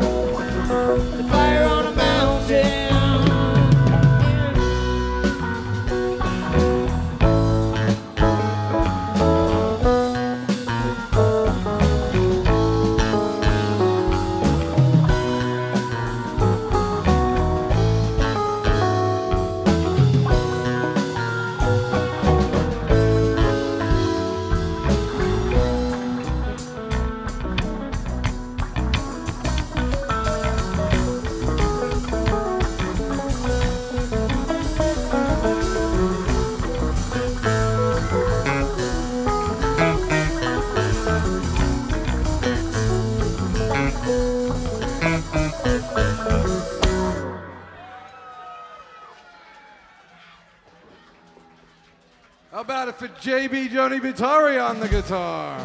about it for JB Joni Vitari on the guitar?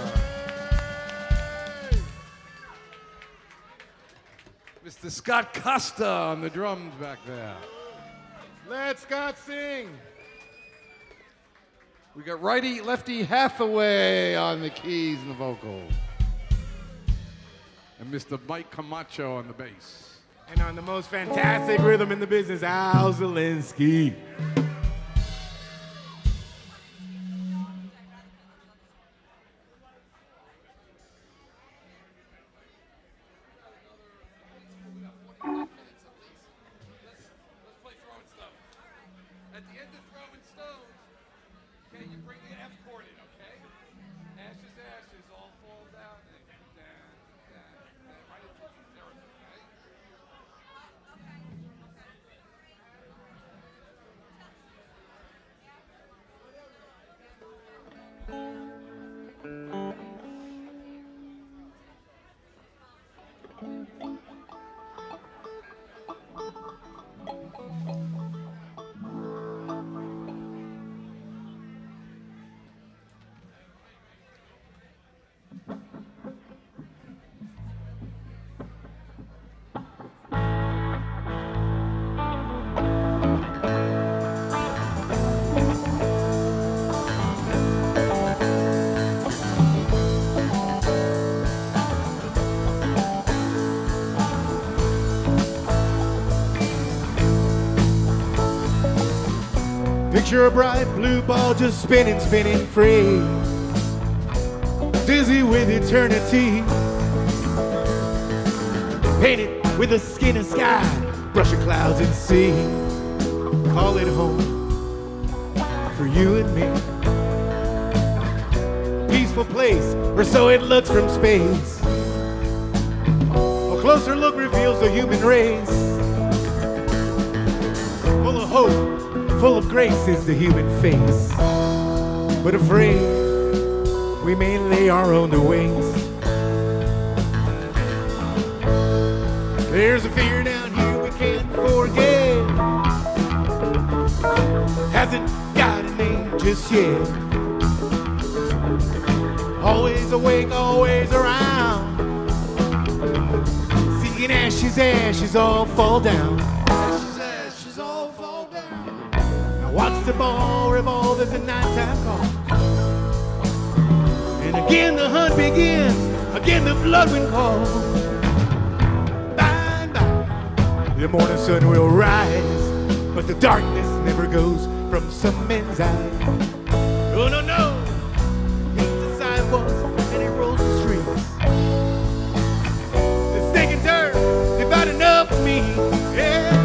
Mr. Scott Costa on the drums back there. Let Scott sing. We got righty lefty Hathaway on the keys and the vocals. And Mr. Mike Camacho on the bass. And on the most fantastic rhythm in the business, Al Zielinski. Let's play throwing stones. At the end of throwing stones, okay, you bring the F chord in, okay? Ashes, ashes, all fall down. Right into the therapy, okay? Picture a bright blue ball just spinning, spinning free. Dizzy with eternity. Painted with the skin of sky, brush of clouds and sea. Call it home for you and me. A peaceful place, or so it looks from space. A closer look reveals the human race. Full of hope, full of grace is the human face, but afraid we may lay our own to waste. There's a fear down here we can't forget. Hasn't got a name just yet. Always awake, always around. Seeing ashes, ashes all fall down. Watch the ball revolve as the nighttime calls. And again the hunt begins, again the blood wind calls. By and by, the morning sun will rise, but the darkness never goes from some men's eyes. Oh no, no, hits the sidewalks and it rolls the streets. It's taking turns, they've had enough of me, yeah.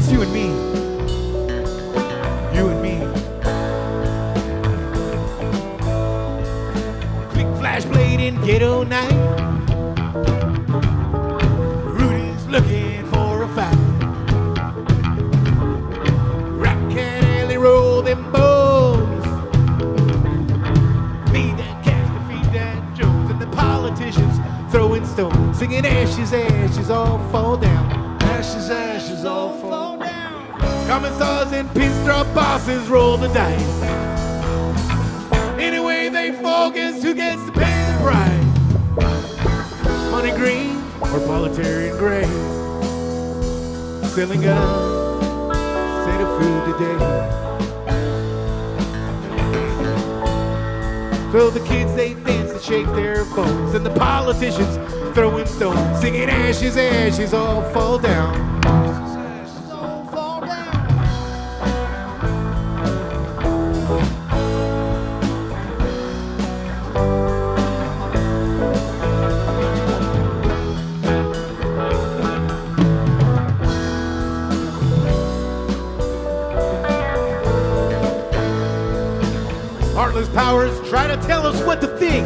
You and me, you and me. Quick flash blade in ghetto night. Rudy's looking for a fight. Rap can alley roll them bows. Feed that Casper, feed that Jones, and the politicians throwing stones, singing ashes, ashes all fall down. Ashes, ashes all fall down. Commissars and pinstrop bosses roll the dice. Anyway they focus, who gets to pay the price? Money green or proletarian gray? Selling guns instead of food today. So the kids they dance and shake their bones, and the politicians throwing stones, singing ashes, ashes all fall down. Heartless powers try to tell us what to think.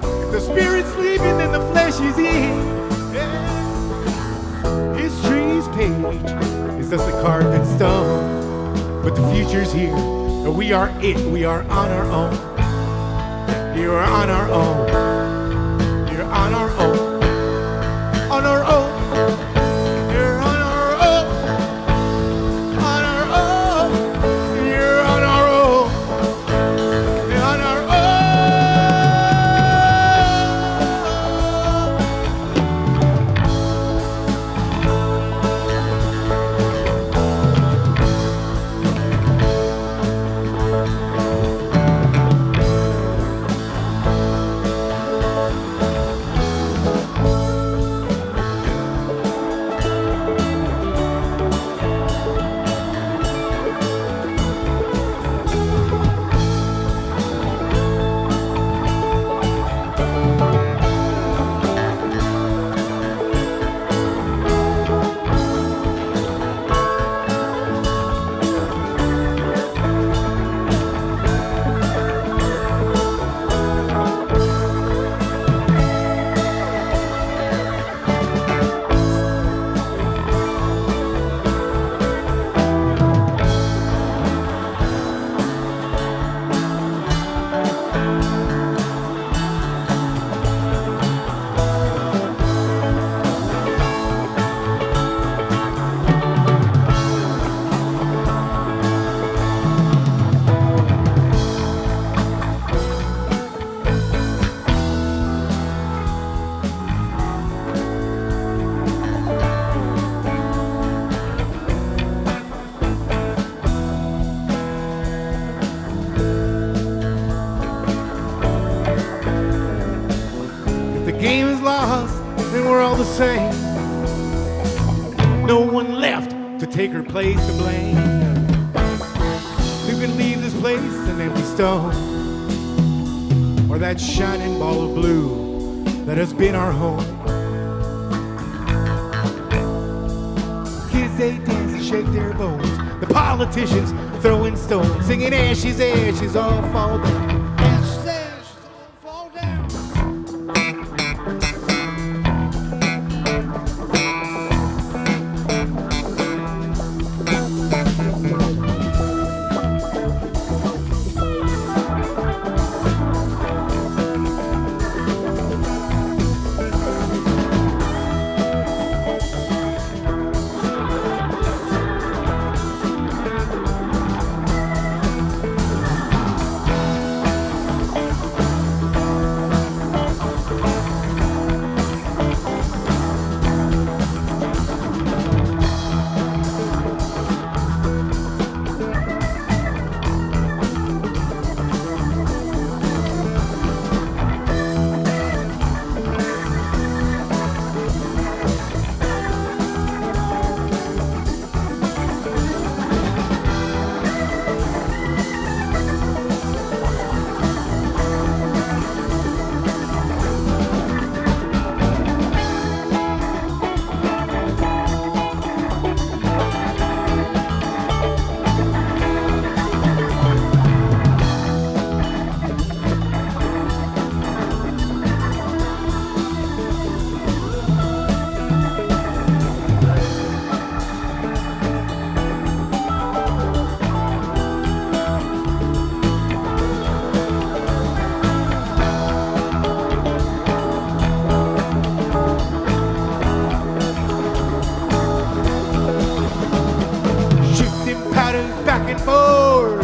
If the spirit's sleeping, then the flesh is in. Yeah. History's page is thusly carved in stone, but the future's here, and we are it. We are on our own. You are on our own. You're on our own. On our own. we're all the same. No one left to take her place to blame. You can leave this place an empty stone, or that shining ball of blue that has been our home. Kids, they dance and shake their bones. The politicians throwing stones, singing ashes, ashes, all fall down. Ashes, ashes, all fall down. Back and forth,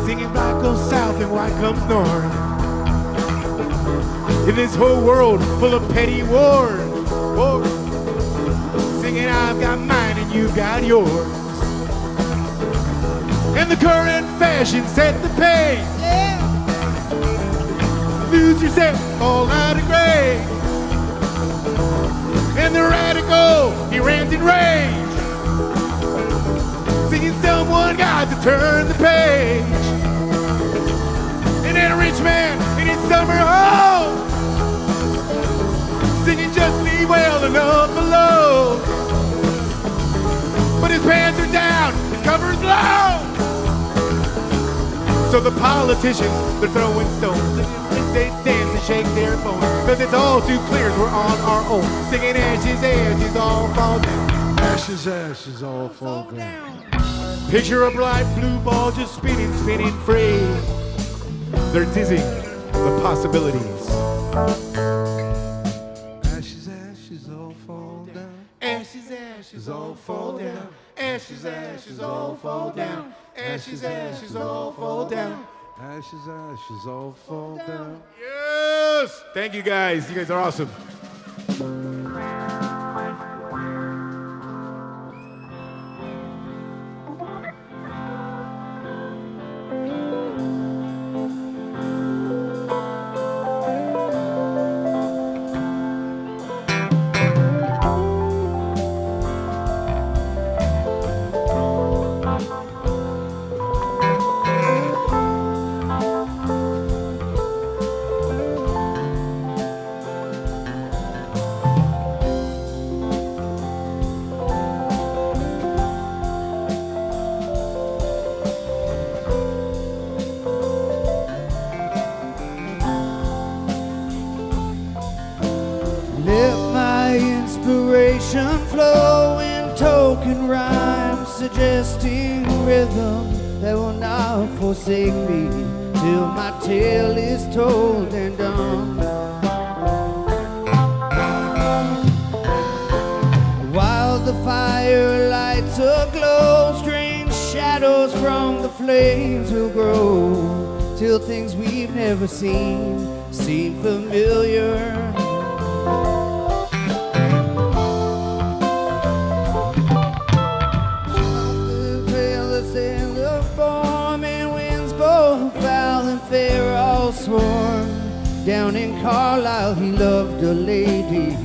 singing black goes south and white comes north. In this whole world full of petty wars, singing I've got mine and you've got yours. And the current fashion set the pace. Lose yourself, fall out of grace. And the radical, he rants in rage, singing someone got to turn the page. And then a rich man in his summer home, singing just leave well enough alone. But his pants are down, his cover's low. So the politicians, they're throwing stones, they dance and shake their bones, cause it's all too clear we're on our own, singing ashes, ashes, all fall down. Ashes, ashes, all fall down. Picture a bright blue ball just spinning, spinning free. They're dizzy, the possibilities. Ashes, ashes, all fall down. Ashes, ashes, all fall down. Ashes, ashes, all fall down. Ashes, ashes, all fall down. Ashes, ashes, all fall down. Yes! Thank you guys. You guys are awesome. Let my inspiration flow in token rhymes, suggesting rhythm that will not forsake me till my tale is told and done. While the fire lights aglow, strange shadows from the flames will grow till things we've never seen seem familiar. Swarm, Down in Carlisle he loved a lady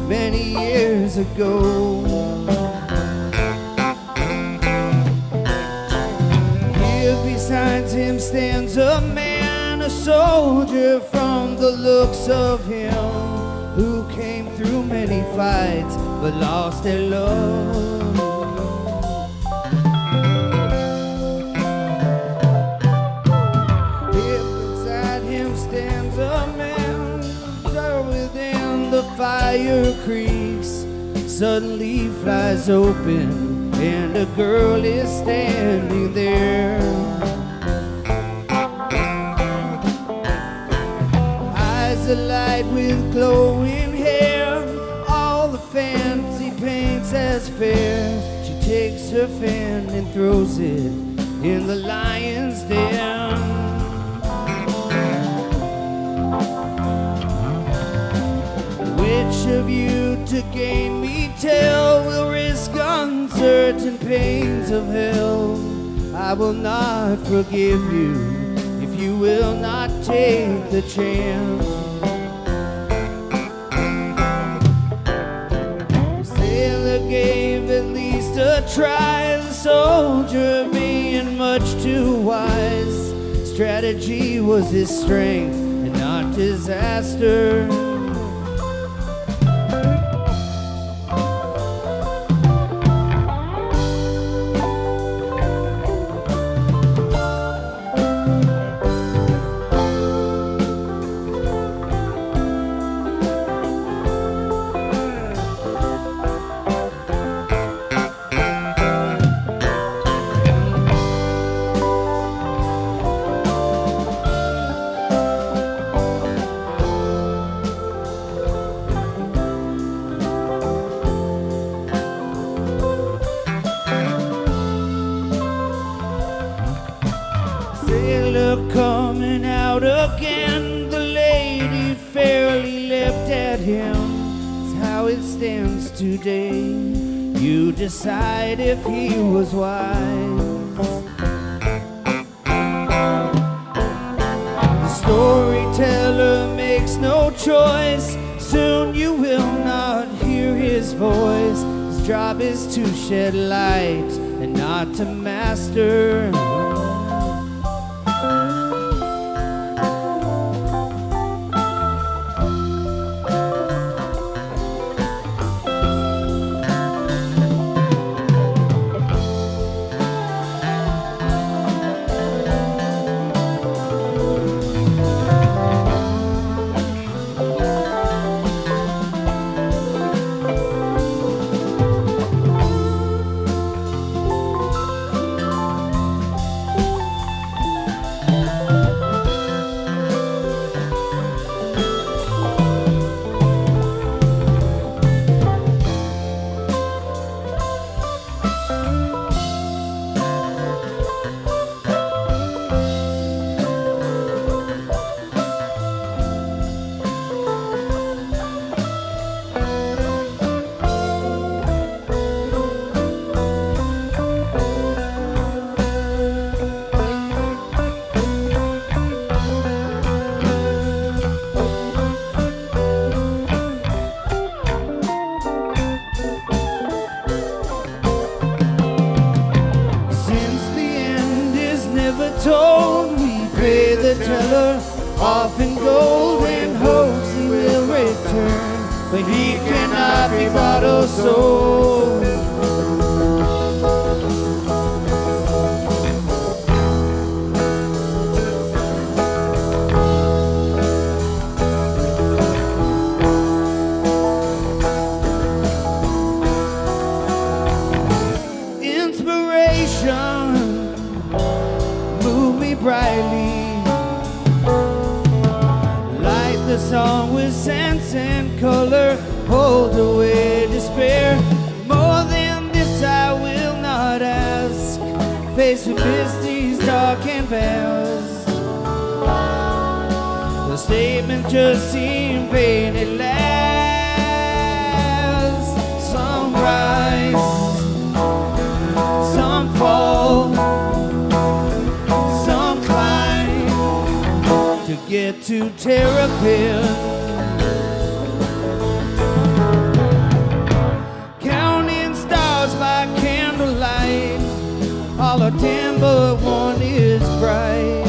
many years ago. Here beside him stands a man, a soldier from the looks of him, who came through many fights but lost their love. Here beside him stands a man, there within the fire creeks. Suddenly flies open and a girl is standing there. Eyes alight with glowing hair, all the fancy paints as fair. She takes her fan and throws it in the lion's den. Which of you to gain me tell will risk uncertain pains of hell? I will not forgive you if you will not take the chance. The sailor gave at least a try, the soldier being much too wise. Strategy was his strength and not disaster. Sailor coming out again, the lady fairly leapt at him. It's how it stands today. You decide if he was wise. The storyteller makes no choice. Soon you will not hear his voice. His job is to shed light and not to master. Told we pay the teller off in gold in hopes he will return, but he cannot be bought or sold. Inspiration move me brightly, light the song with sense and color, hold away despair. More than this I will not ask, faced with misties dark and vast. The statement just seemed vain at last. Some rise, some fall, some climb to get get to Terrapin. Counting stars by candlelight, all are dim but one is bright.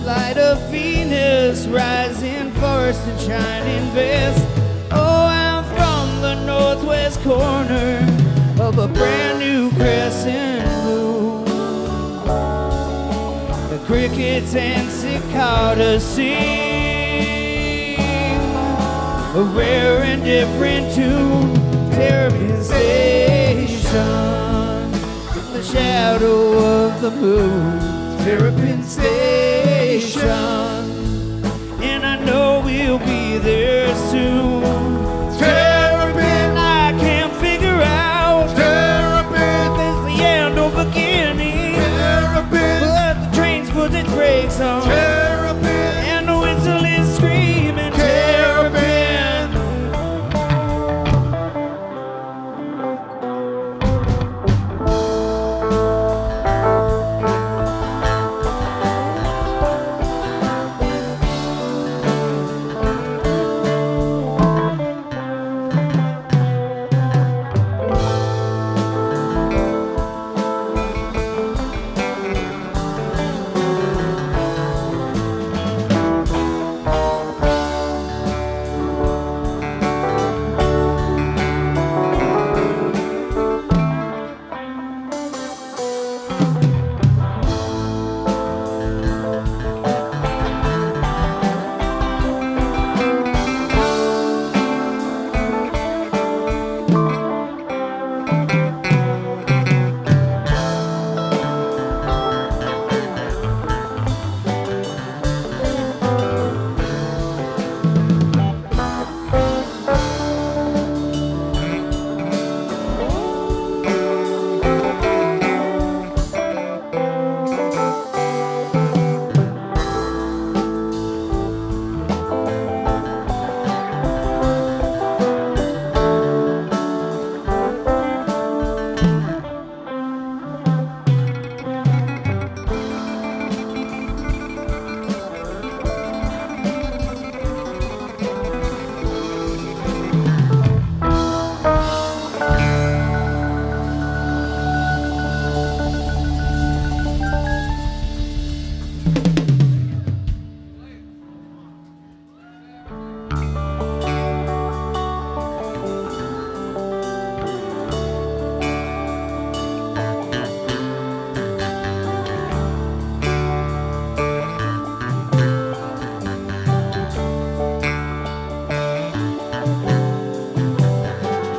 Light of Venus, rising first and shining best. Oh, I'm from the northwest corner of a brand new crescent moon. The crickets and cicadas sing a rare and different tune. Terrapin Station, in the shadow of the moon. Terrapin Station, and I know we'll be there soon. Terrapin, I can't figure out. Terrapin, there's the end or beginning. Terrapin, but the train's put its brakes on. Terrapin, and the whistle is screaming. Terrapin.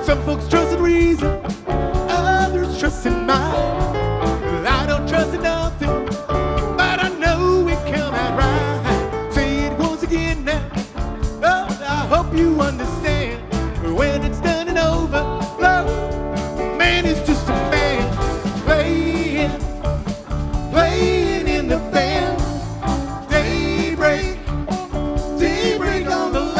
Some folks trust in reason, others trust in mind. Well, I don't trust in nothing, but I know it come out right. Say it once again now. Oh, I hope you understand. When it's done and over, love, man is just a man playing, playing in the band. Daybreak, daybreak on the land.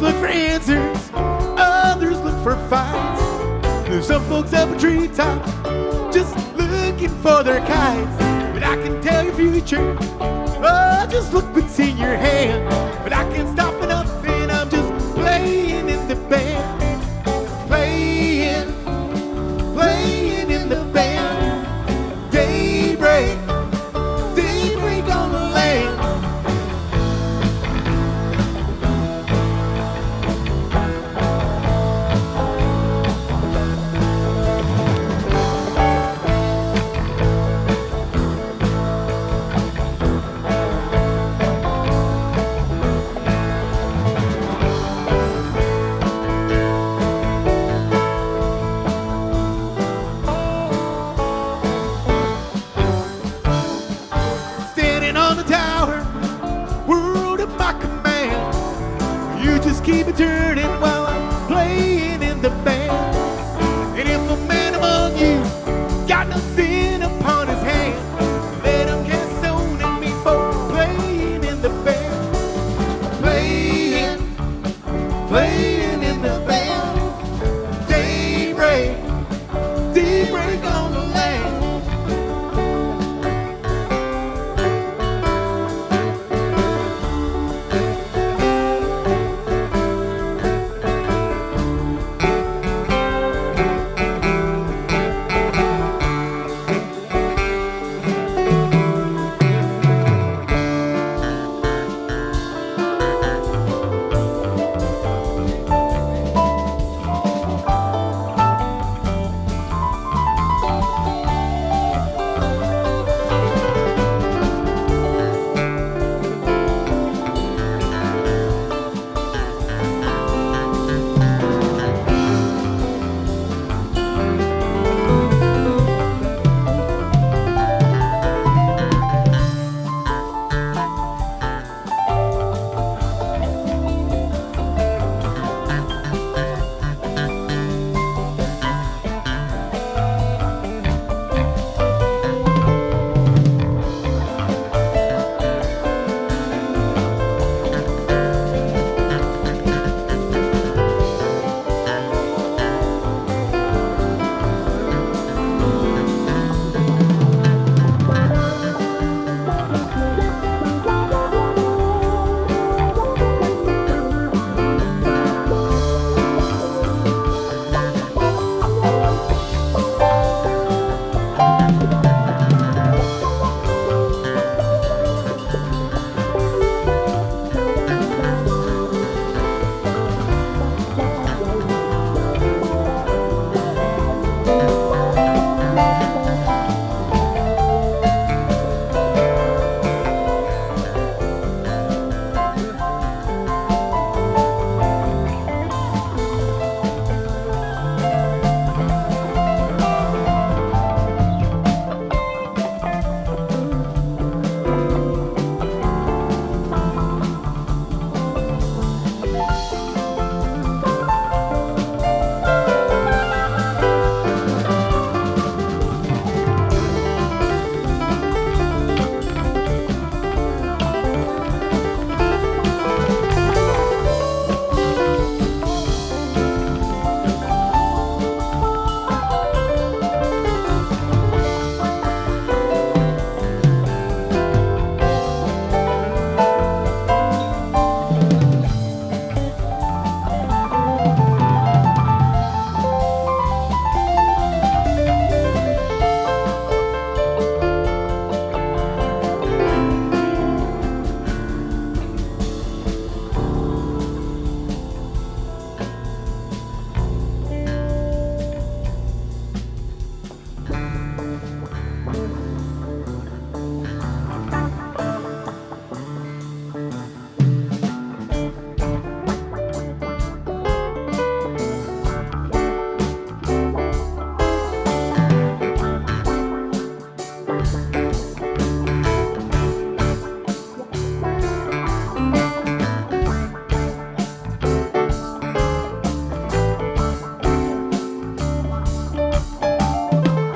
Look for answers, others look for fights. There's some folks up a treetop just looking for their kites. But I can tell your future, oh, just look what's in your hand. But I can't stop enough and I'm just playing in the band. Playing, playing in the band. Daybreak, daybreak on the land. day. Daybreak on the land.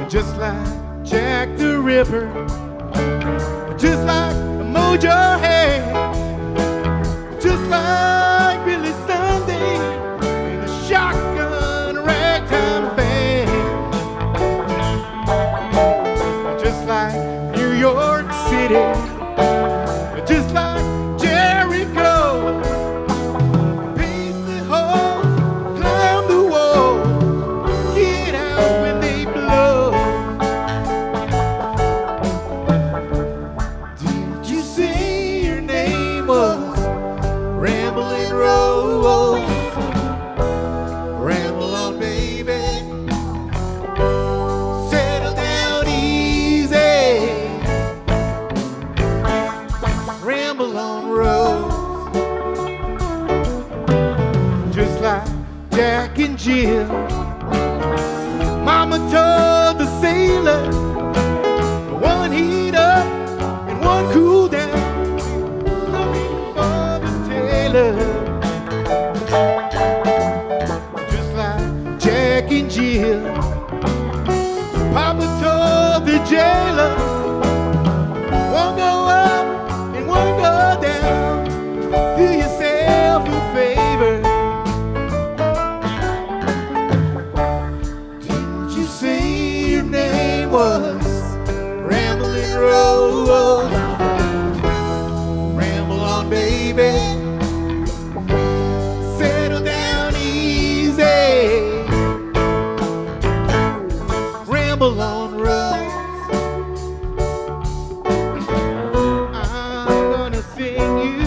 Just like Jack the Ripper, just like Mojo Hay, just like Billy Sunday in a shotgun ragtime band, just like New York City, just like Jericho, pace the halls, climb the walls, get out when they blow. Did you say your name was Ramblin' Rose? Ramble on, baby. Settle down easy. Ramble on, Rose. Just like Jack and Jill, Mama told the sailor, one heat up and one cool down. Looking for the tailor. Just like Jack and Jill, Papa told the jailer, one go up and one go down. Do yourself a favor. was Rambling Rose. Ramble on, baby. Settle down easy. Ramble on, Rose. I'm gonna sing you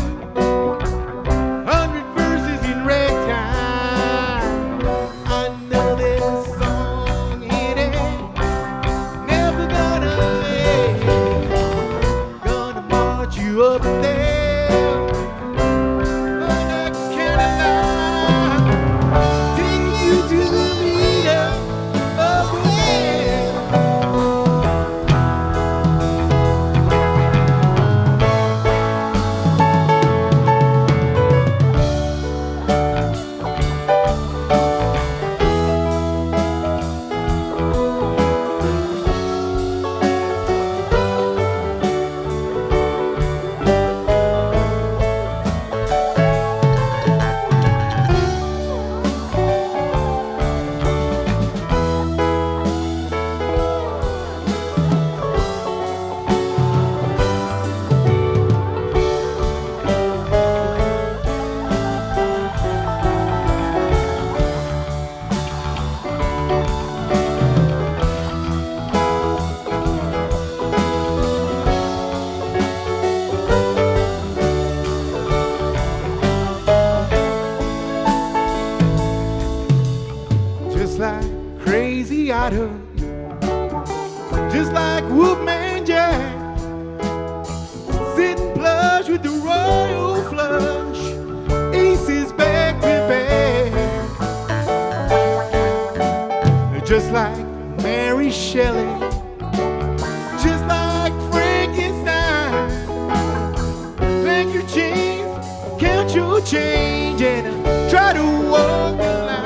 100 verses in ragtime. I know this song, it ain't never gonna lay. Gonna march you up there on a Cadillac, take you to the meter of the air. Just like Crazy Otto, just like Wolfman Jack, sitting plush with the royal flush, aces back to back. Just like Mary Shelley, just like Frankenstein. Clank your chains, count your change, and try to walk the line.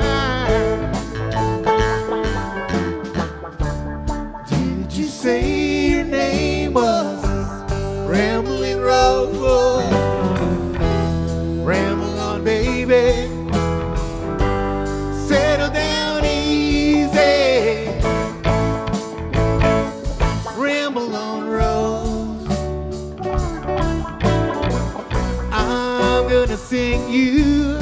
Did you say your name was Rambling Rose? Ramble on, baby. Settle down easy. Ramble on, Rose. I'm gonna sing you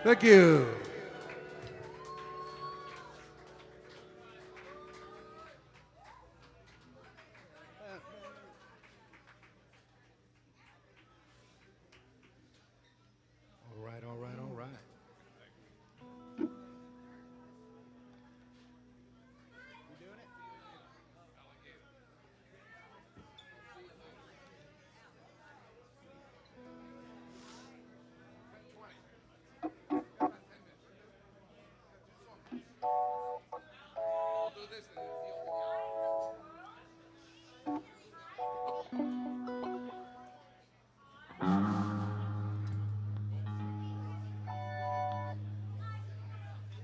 Thank you. All right, all right, all right.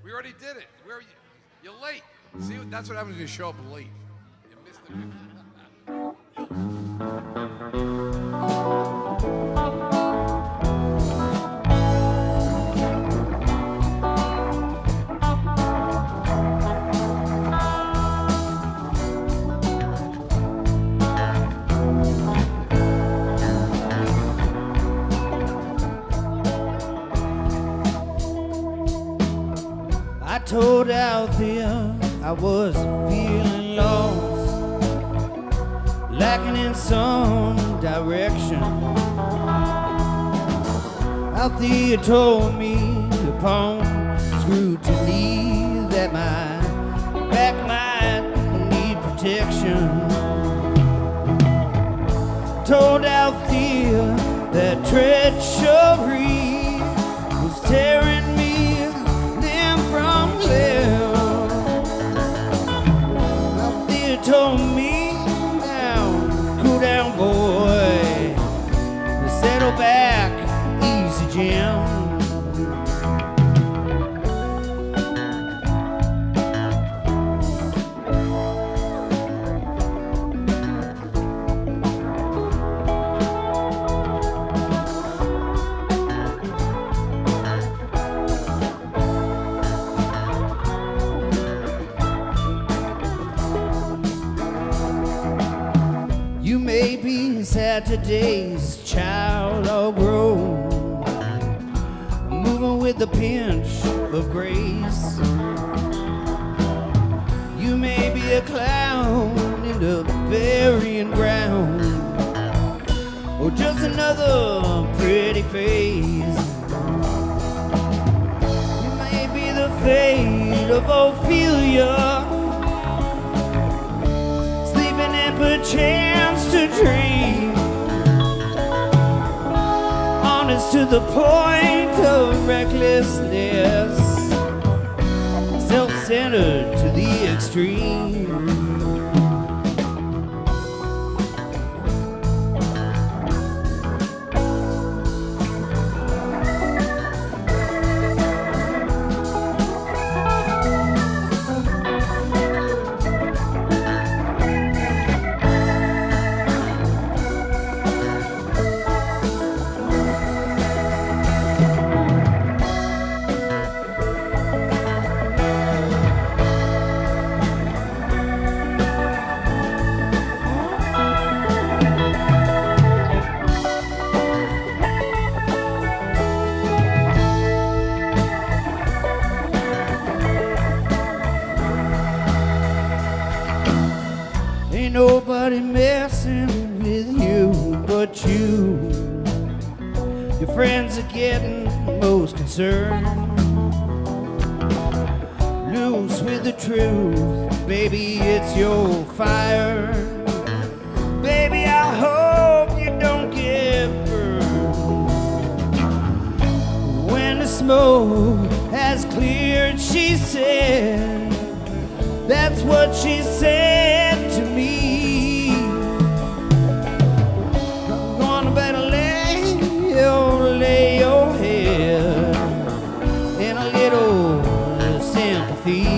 We already did it. Where are you? You're late. See, that's what happens when you show up late. You missed the picture. I told Althea I was feeling lost, lacking in some direction. Althea told me upon scrutiny that my back might need protection. Told Althea that treachery was tearing me limb from limb. Althea told me, now cool down, boy, settle back, easy, Jim. You may be Saturday's child or grown, moving with a pinch of grace. You may be a clown in the burying ground, or just another pretty face. You may be the fate of Ophelia, sleeping in perchance to dream, honest to the point of recklessness, self-centered to the extreme. Ain't nobody messing with you but you. Your friends are getting most concerned. Loose with the truth, baby, it's your fire. Baby, I hope you don't get burned. When the smoke has cleared, she said, that's what she said to me. I'm gonna better lay your head in a little sympathy.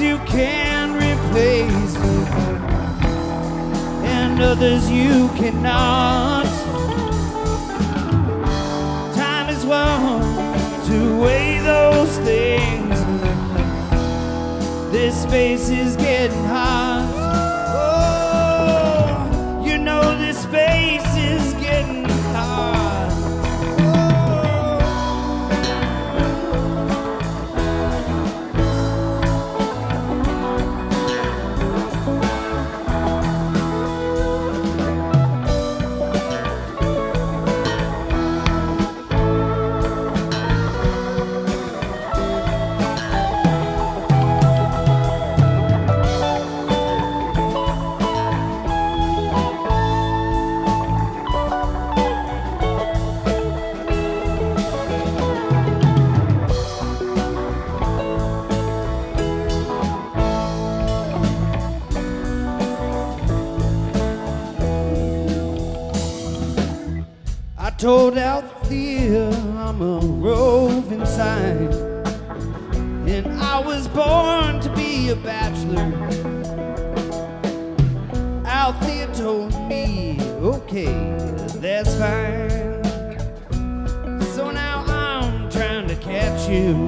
you can replace, and others you cannot. Time is one to weigh those things. This space is getting hot. Oh, you know this space is getting hot. I told Althea I'm a roving sign, and I was born to be a bachelor. Althea told me, okay, that's fine. So now I'm trying to catch you.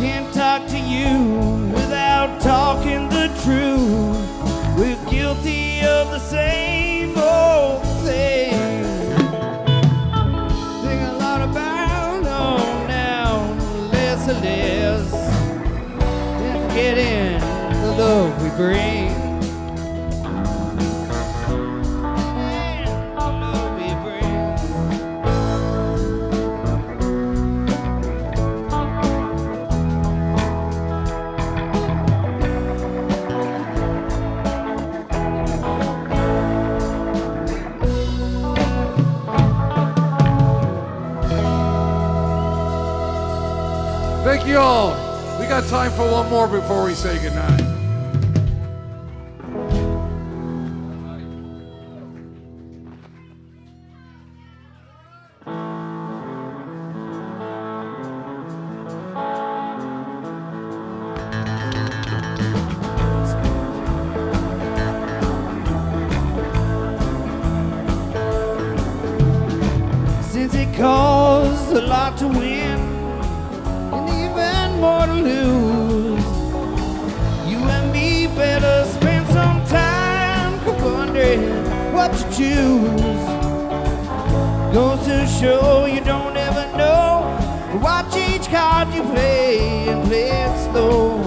Can't talk to you without talking the truth. We're guilty of the same old thing. Think a lot about on now, less and less, and forgetting the love we bring. And the love we bring. Thank you all. We got time for one more before we say goodnight. Since it costs a lot to win and even more to lose, you and me better spend some time wondering what to choose. Goes to show you don't ever know. Watch each card you play and play it slow.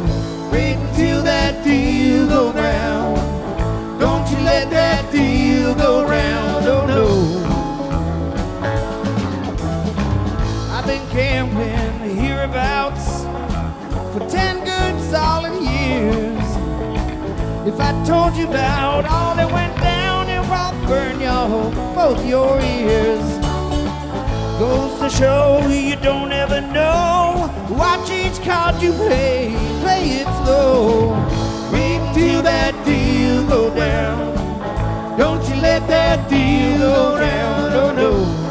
Wait until that deal go round. Don't you let that deal go round, oh no. I've been gambling hereabouts for 10 good solid years. If I told you about all that went down, it would burn both your ears. Goes to show you don't ever know. Watch each card you play, play it slow. Wait till that deal go down. Don't you let that deal go down, oh no.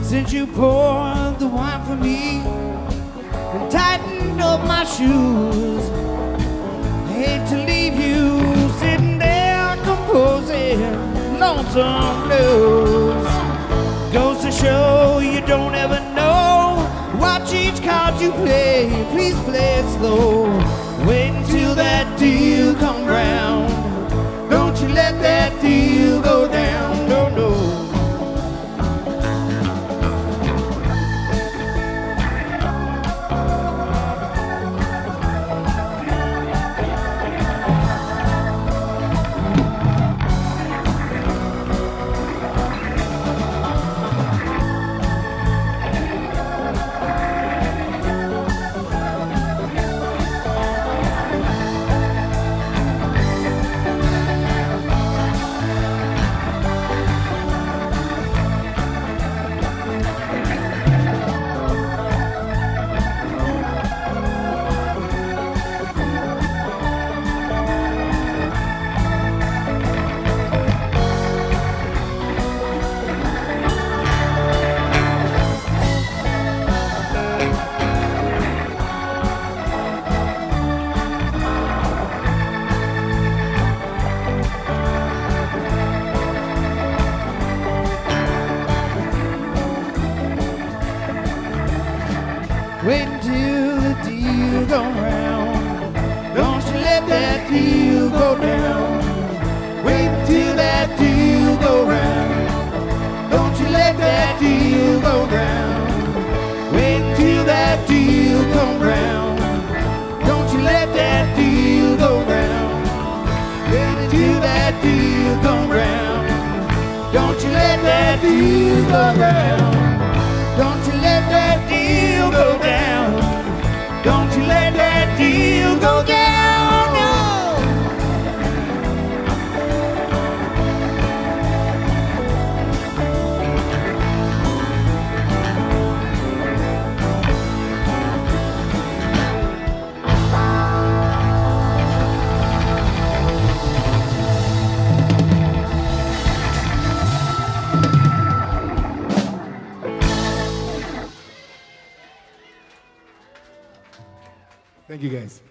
Since you poured the wine for me and tightened up my shoes, I hate to leave you sitting there composing lonesome blues. Goes to show you don't ever know. watch each card you play. Please play it slow. Wait until that deal come round. Don't you let that deal go down. No, no. Wait until the deal go round. Don't you let that deal go down. Wait until that deal go round. Don't you let that deal go round. Wait until that deal come round. Don't you let that deal go round. Wait until that deal come round. Don't you let that deal go round. Don't you let that deal go down. Don't you let that deal go down. No. Thank you guys.